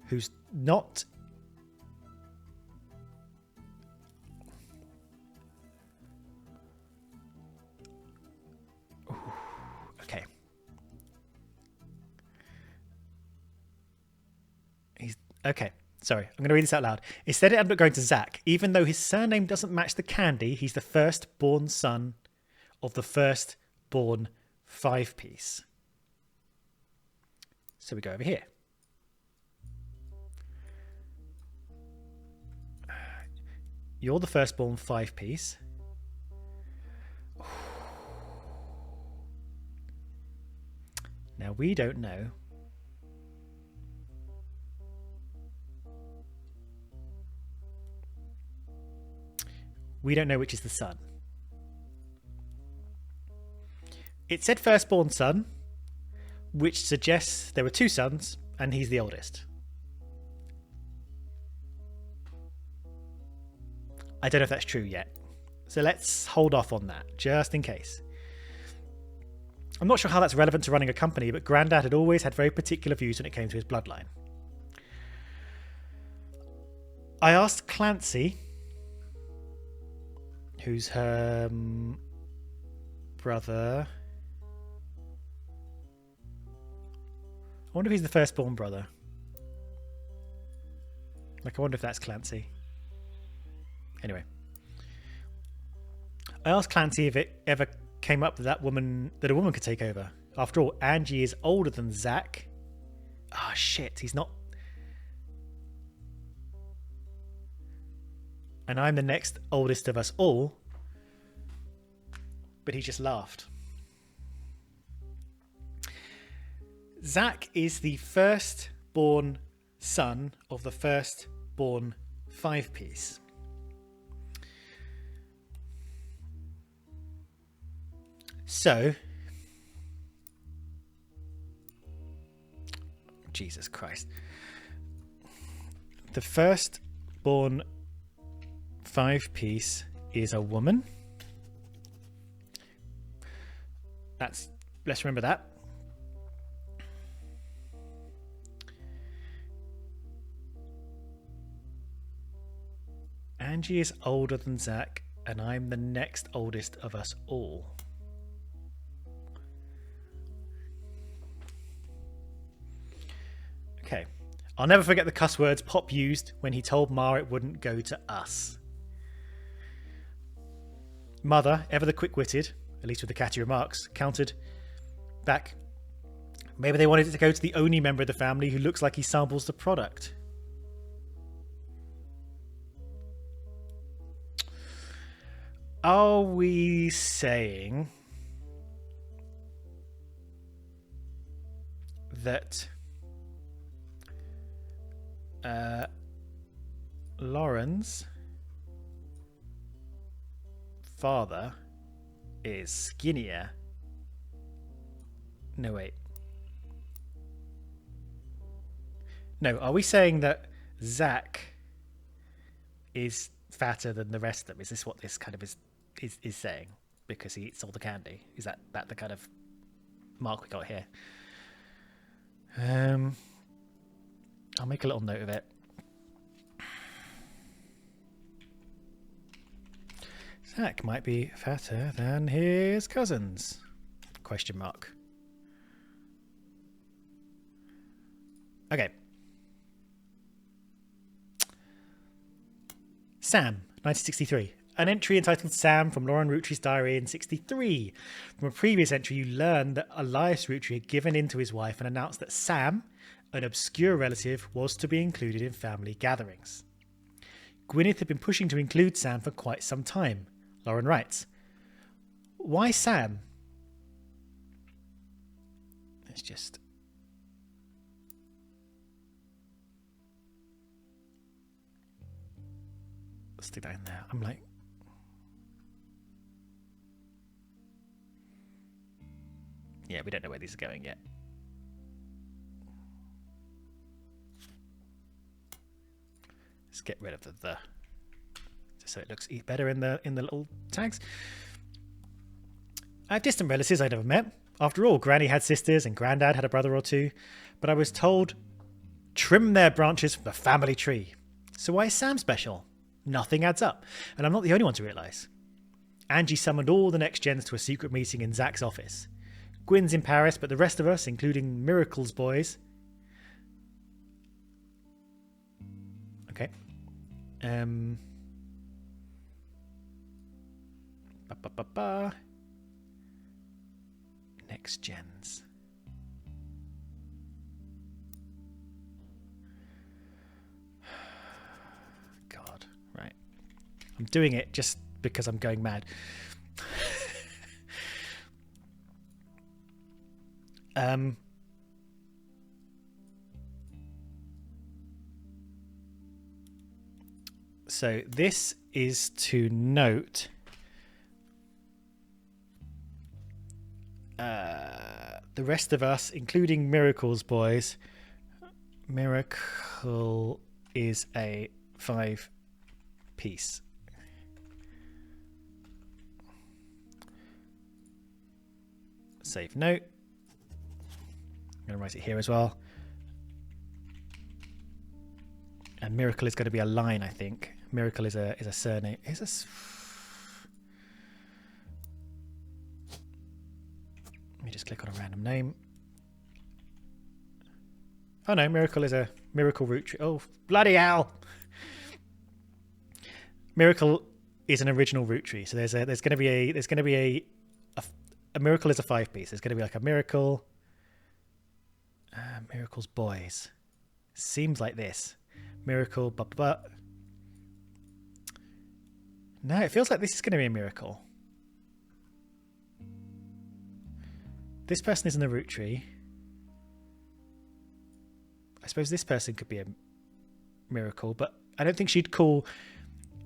who's not... Ooh, okay. Okay, sorry. I'm going to read this out loud. Instead, it ended up going to Zach. Even though his surname doesn't match the candy, he's the first-born son of the first-born 5-piece. So we go over here. You're the first-born 5-piece. Now, we don't know. We don't know which is the son. It said firstborn son, which suggests there were two sons, and he's the oldest. I don't know if that's true yet. So let's hold off on that, just in case. I'm not sure how that's relevant to running a company, but Grandad had always had very particular views when it came to his bloodline. I asked Clancy, who's her brother. I wonder if he's the firstborn brother. Like, I wonder if that's Clancy. Anyway. I asked Clancy if it ever came up that a woman could take over. After all, Angie is older than Zach. Ah, shit, he's not. And I'm the next oldest of us all. But he just laughed. Zach is the firstborn son of the firstborn five-piece. So, Jesus Christ. The firstborn five-piece is a woman. Let's remember that. Angie is older than Zach, and I'm the next oldest of us all. Okay. I'll never forget the cuss words Pop used when he told Ma it wouldn't go to us. Mother, ever the quick-witted, at least with the catty remarks, countered back. Maybe they wanted it to go to the only member of the family who looks like he samples the product. Are we saying that Lauren's father is skinnier? No, wait. No, are we saying that Zach is fatter than the rest of them? Is this what this kind of is saying? Because he eats all the candy? Is that the kind of mark we got here? I'll make a little note of it. Zach might be fatter than his cousins? Question mark. Okay. Sam, 1963. An entry entitled Sam from Lauren Roottree's diary in 63. From a previous entry, you learn that Elias Roottree had given in to his wife and announced that Sam, an obscure relative, was to be included in family gatherings. Gwyneth had been pushing to include Sam for quite some time. Lauren writes, why Sam? Let's just... stick that in there. I'm like... yeah, we don't know where these are going yet. Let's get rid of the just so it looks better in the little tags. I have distant relatives I never met. After all, Granny had sisters and Grandad had a brother or two, but I was told trim their branches from the family tree. So why is Sam special? Nothing adds up, and I'm not the only one to realise. Angie summoned all the next gens to a secret meeting in Zach's office. Gwyn's in Paris, but the rest of us, including Miracle's boys... okay. Next gens. God, right. I'm doing it just because I'm going mad. So this is to note the rest of us, including Miracle's boys. Miracle is a 5-piece. Save note. I'm going to write it here as well. And Miracle is going to be a line, I think. Miracle is a surname. Let me just click on a random name. Oh no, Miracle is a Miracle Roottrees. Oh bloody hell! Miracle is an original Roottrees. So there's going to be a Miracle is a 5-piece. There's going to be like a Miracle. Miracle's boys. Seems like this. Miracle, but no, it feels like this is going to be a Miracle. This person is in the Roottrees. I suppose this person could be a Miracle, but I don't think she'd call...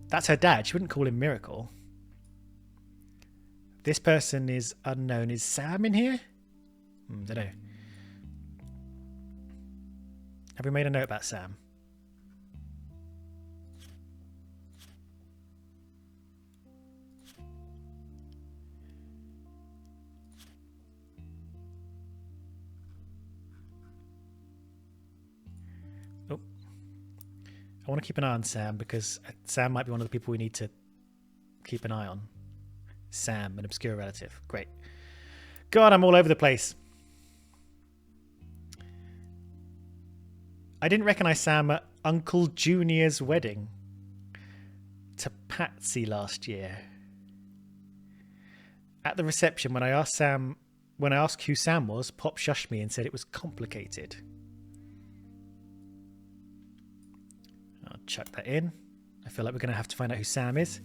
That's her dad. She wouldn't call him Miracle. This person is unknown. Is Sam in here? Don't know. Have we made a note about Sam? Oh. I want to keep an eye on Sam because Sam might be one of the people we need to keep an eye on. Sam, an obscure relative. Great. God, I'm all over the place. I didn't recognize Sam at Uncle Junior's wedding to Patsy last year. At the reception, when I asked who Sam was, Pop shushed me and said it was complicated. I'll chuck that in. I feel like we're going to have to find out who Sam is.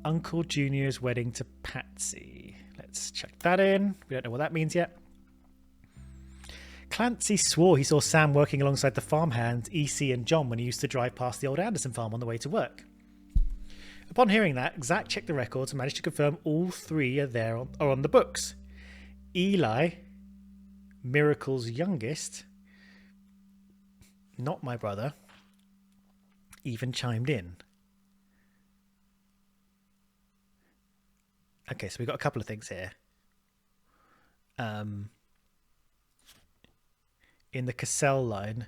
Uncle Junior's wedding to Patsy. Let's chuck that in. We don't know what that means yet. Clancy swore he saw Sam working alongside the farmhands EC and John when he used to drive past the old Anderson farm on the way to work. Upon hearing that, Zach checked the records and managed to confirm all three are on the books. Eli, Miracle's youngest, not my brother, even chimed in. Okay, so we've got a couple of things here. In the Cassell line.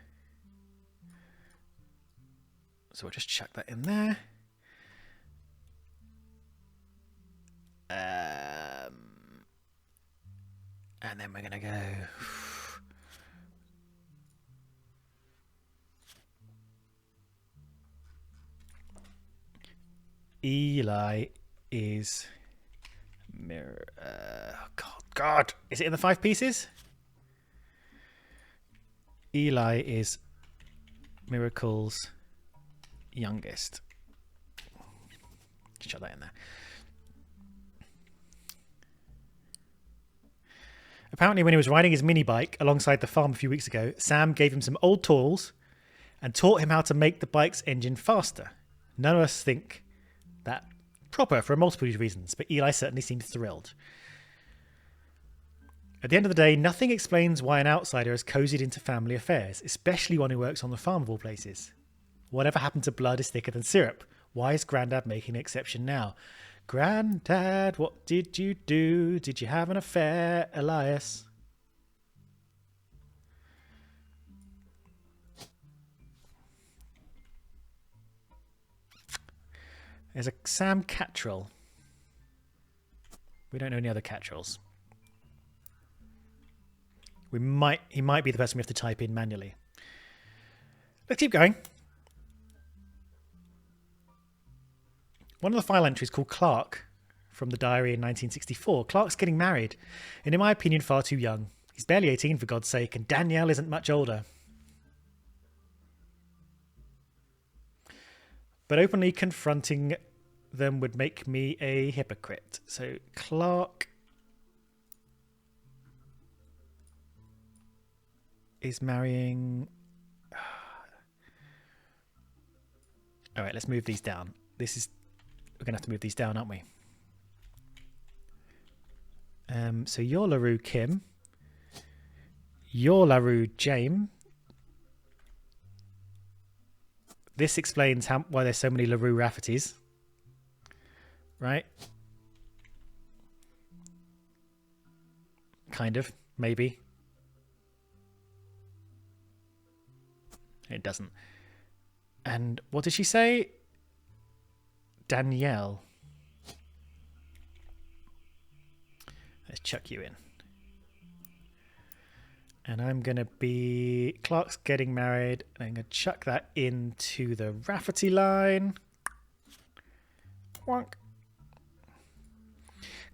So we'll just chuck that in there. And then we're going to go... Eli is... God. Is it in the 5 pieces? Eli is Miracle's youngest. Just chuck that in there. Apparently, when he was riding his mini bike alongside the farm a few weeks ago, Sam gave him some old tools and taught him how to make the bike's engine faster. None of us think that proper for a multitude of reasons, but Eli certainly seemed thrilled. At the end of the day, nothing explains why an outsider has cozied into family affairs, especially one who works on the farm of all places. Whatever happened to blood is thicker than syrup. Why is Grandad making an exception now? Grandad, what did you do? Did you have an affair, Elias? There's a Sam Cattrall. We don't know any other Cattralls. He might be the person we have to type in manually. Let's keep going. One of the file entries called Clark from the diary in 1964. Clark's getting married, and in my opinion, far too young. He's barely 18, for God's sake, and Danielle isn't much older. But openly confronting them would make me a hypocrite. So Clark is marrying... All right, let's move these down. We're going to have to move these down, aren't we? So you're LaRue Kim. You're LaRue James. This explains why there's so many LaRue Raffertys. Right? Kind of. Maybe. It doesn't. And what did she say? Danielle. Let's chuck you in. And I'm going to be... Clark's getting married. And I'm going to chuck that into the Rafferty line. Wonk.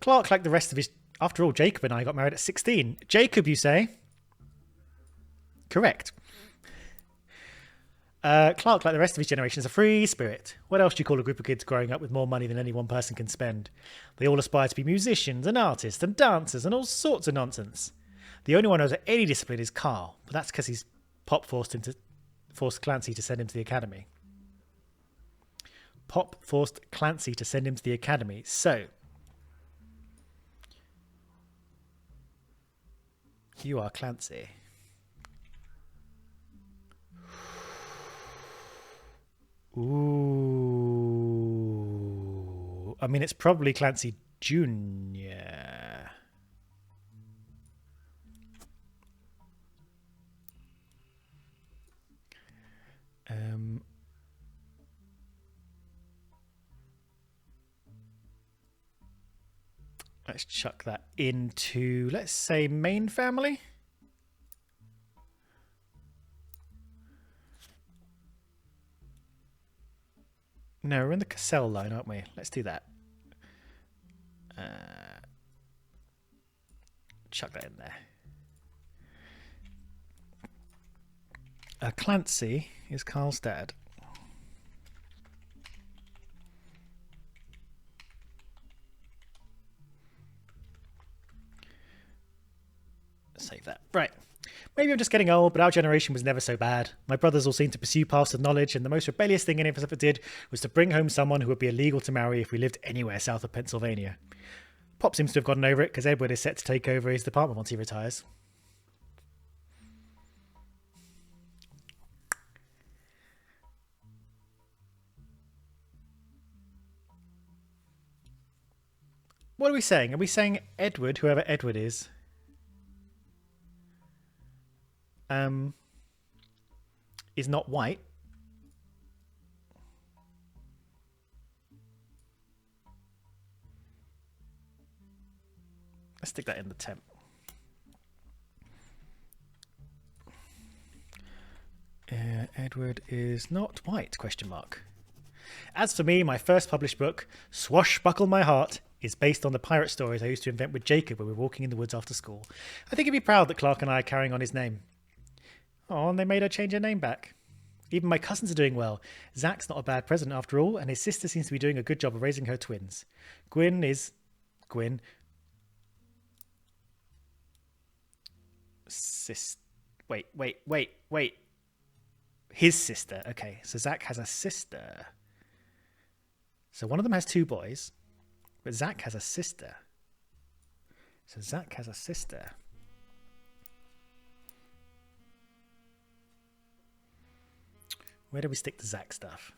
Clark, like the rest of his... After all, Jacob and I got married at 16. Jacob, you say? Correct. Clark, like the rest of his generation, is a free spirit. What else do you call a group of kids growing up with more money than any one person can spend? They all aspire to be musicians and artists and dancers and all sorts of nonsense. The only one who has any discipline is Carl, but that's because his Pop forced Clancy to send him to the academy. Pop forced Clancy to send him to the academy. So, you are Clancy. Ooh. I mean, it's probably Clancy Jr. Let's chuck that into, let's say, main family. No, we're in the Cassell line, aren't we? Let's do that. Chuck that in there. Clancy is Carl's dad. Save that. Right. Maybe I'm just getting old, but our generation was never so bad. My brothers all seemed to pursue paths of knowledge, and the most rebellious thing any of us ever did was to bring home someone who would be illegal to marry if we lived anywhere south of Pennsylvania. Pop seems to have gotten over it, because Edward is set to take over his department once he retires. What are we saying? Are we saying Edward, whoever Edward is, is not white? Let's stick that in the temp. Edward is not white, question mark. As for me, my first published book, Swashbuckle My Heart, is based on the pirate stories I used to invent with Jacob when we were walking in the woods after school. I think he'd be proud that Clark and I are carrying on his name. Oh, and they made her change her name back. Even my cousins are doing well. Zach's not a bad president after all, and his sister seems to be doing a good job of raising her twins. Gwyn is... Gwyn... Wait. His sister. Okay, so Zach has a sister. So one of them has two boys, but Zach has a sister. So Zach has a sister. Where do we stick the Zach stuff?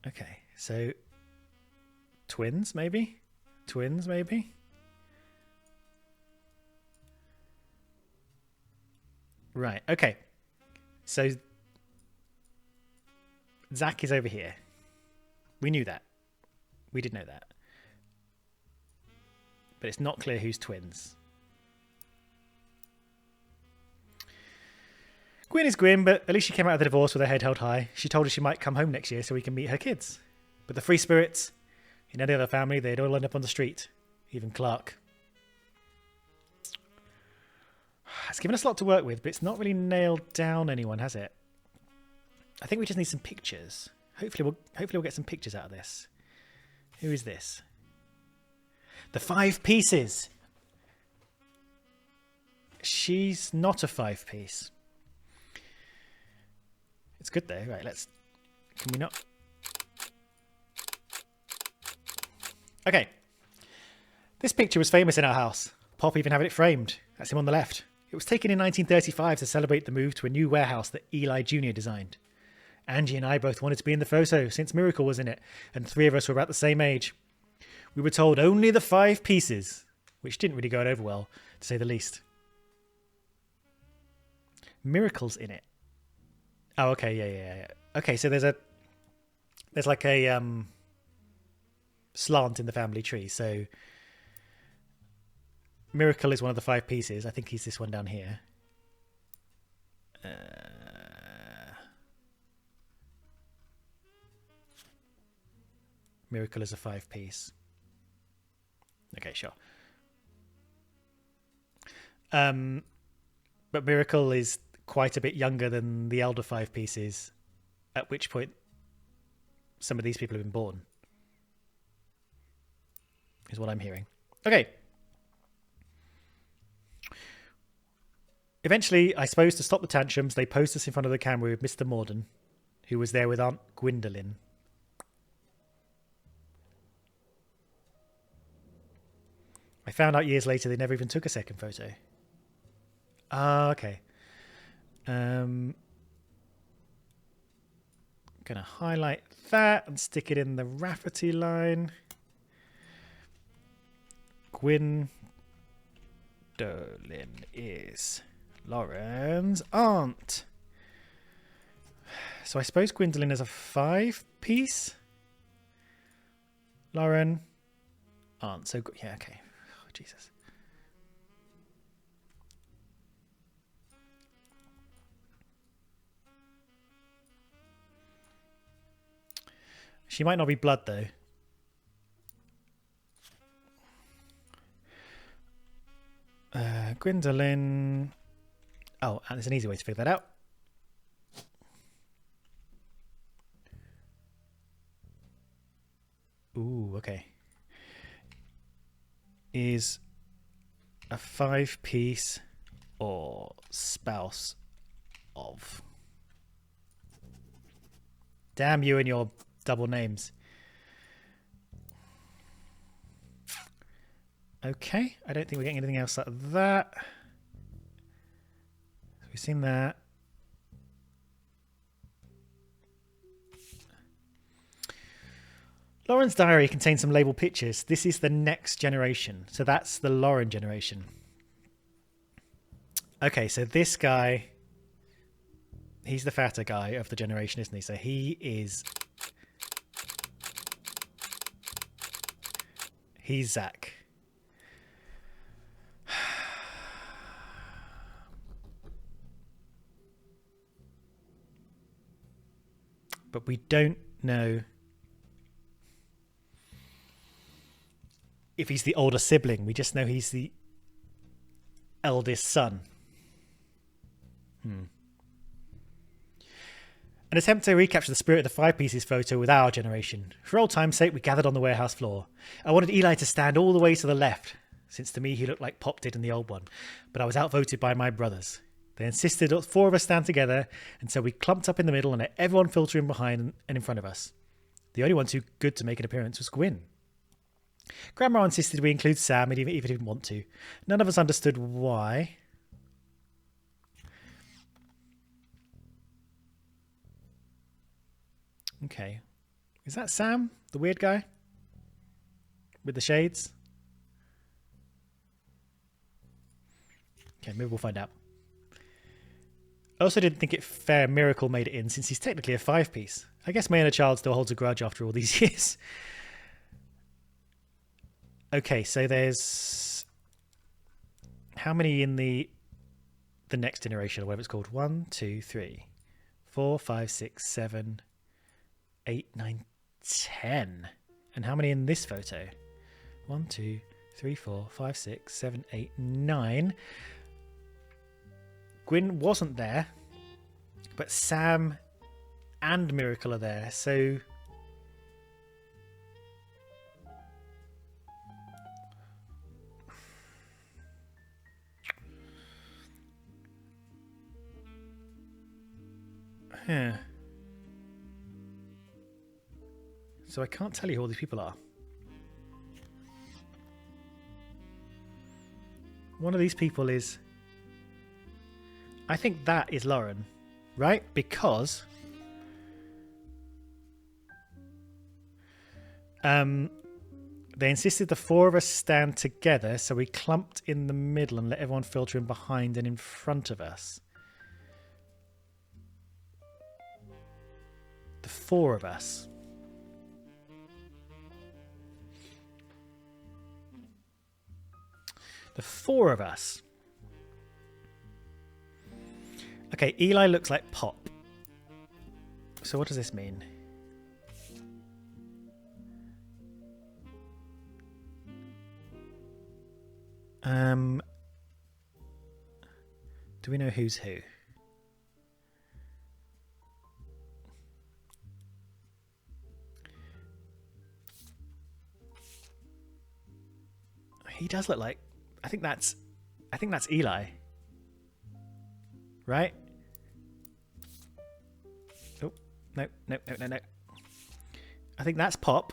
Okay, so twins, maybe? Twins, maybe? Right, okay. So Zach is over here. We knew that. We did know that. But it's not clear who's twins. Gwyn is Gwyn, but at least she came out of the divorce with her head held high. She told us she might come home next year so we can meet her kids. But the free spirits, in any other family, they'd all end up on the street. Even Clark. It's given us a lot to work with, but it's not really nailed down anyone, has it? I think we just need some pictures. Hopefully we'll get some pictures out of this. Who is this? The 5 pieces. She's not a 5-piece. It's good though. Right, let's... Can we not... Okay. This picture was famous in our house. Pop even had it framed. That's him on the left. It was taken in 1935 to celebrate the move to a new warehouse that Eli Jr. designed. Angie and I both wanted to be in the photo since Miracle was in it, and 3 of us were about the same age. We were told only the 5 pieces, which didn't really go over well, to say the least. Miracle's in it. Oh, okay, yeah. Okay, so there's like a slant in the family tree. So Miracle is one of the 5 pieces. I think he's this one down here. Miracle is a 5-piece. Okay, sure. But Miracle is quite a bit younger than the elder 5 pieces, at which point some of these people have been born, is what I'm hearing. Okay. Eventually, I suppose to stop the tantrums, they posed us in front of the camera with Mr. Morden, who was there with Aunt Gwendolyn. I found out years later they never even took a second photo. Ah, okay. Gonna highlight that and stick it in the Rafferty line. Gwendolyn is Lauren's aunt. So I suppose Gwendolyn is a 5-piece. Lauren, aunt. So yeah, okay. Oh, Jesus. She might not be blood, though. Gwendolyn... Oh, and there's an easy way to figure that out. Ooh, okay. Is a 5-piece or spouse of... Damn you and your... double names. Okay, I don't think we're getting anything else out of that. So we've seen that. Lauren's diary contains some labeled pictures. This is the next generation. So that's the Lauren generation. Okay, so this guy, he's the fatter guy of the generation, isn't he? So he is... He's Zach. But we don't know if he's the older sibling. We just know he's the eldest son. An attempt to recapture the spirit of the 5 pieces photo with our generation. For old time's sake, we gathered on the warehouse floor. I wanted Eli to stand all the way to the left, since to me he looked like Pop did in the old one, but I was outvoted by my brothers. They insisted 4 of us stand together, and so we clumped up in the middle and let everyone filter in behind and in front of us. The only one too good to make an appearance was Gwyn. Grandma insisted we include Sam, even if he didn't want to. None of us understood why. Okay. Is that Sam? The weird guy? With the shades? Okay, maybe we'll find out. I also didn't think it fair Miracle made it in, since he's technically a 5-piece. I guess my inner child still holds a grudge after all these years. Okay, so there's... How many in the next generation, or whatever it's called? 1, 2, 3, 4, 5, 6, 7... 8, 9, 10. And how many in this photo? 1, 2, 3, 4, 5, 6, 7, 8, 9. Gwyn wasn't there, but Sam and Miracle are there, so Huh. So I can't tell you who all these people are. One of these people is... I think that is Lauren, right? Because... they insisted the four of us stand together, so we clumped in the middle and let everyone filter in behind and in front of us. The four of us. The four of us. Okay, Eli looks like Pop. So what does this mean? Do we know who's who? He does look like... I think that's Eli. Right? Oh, no. I think that's Pop.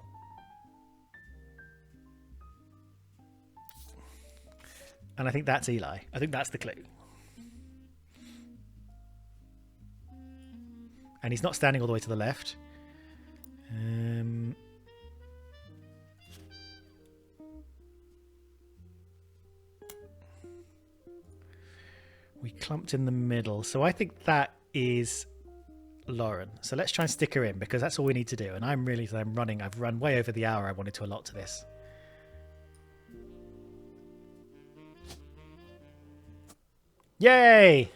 And I think that's Eli. I think that's the clue. And he's not standing all the way to the left. We clumped in the middle. So I think that is Lauren. So let's try and stick her in because that's all we need to do. And I'm running. I've run way over the hour I wanted to allot to this. Yay!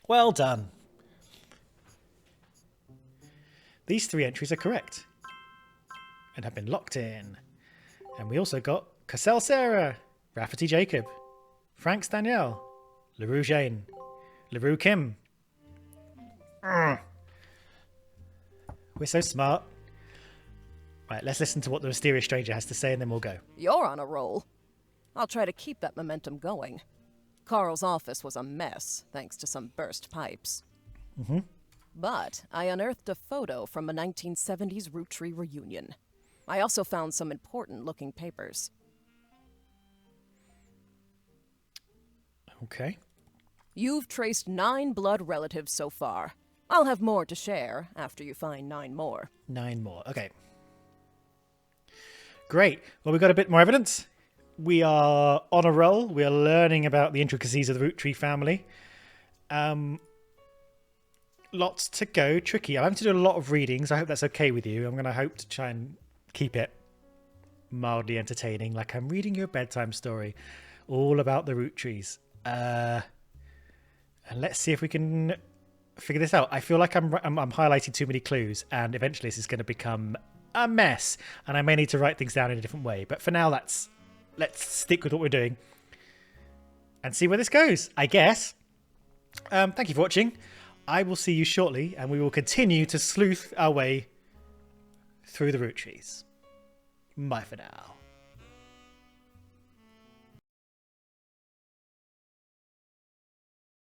Well done. These three entries are correct and have been locked in. And we also got Cassell Sarah, Rafferty Jacob, Franks Danielle, LaRue Jane, LaRue Kim. We're so smart. Right, let's listen to what the mysterious stranger has to say and then we'll go. You're on a roll. I'll try to keep that momentum going. Carl's office was a mess, thanks to some burst pipes. Mm-hmm. But I unearthed a photo from a 1970s Roottrees reunion. I also found some important-looking papers. Okay. You've traced 9 blood relatives so far. I'll have more to share after you find 9 more. 9 more. Okay. Great. Well, we've got a bit more evidence. We are on a roll. We are learning about the intricacies of the Roottrees family. Lots to go. Tricky. I'm having to do a lot of readings. I hope that's okay with you. I'm going to hope to try and keep it mildly entertaining, like I'm reading you a bedtime story all about the Roottrees. And let's see if we can figure this out. I feel like I'm highlighting too many clues, and eventually this is going to become a mess, and I may need to write things down in a different way. But for now, let's stick with what we're doing and see where this goes, I guess. Thank you for watching. I will see you shortly, and we will continue to sleuth our way through the Roottrees. Bye for now.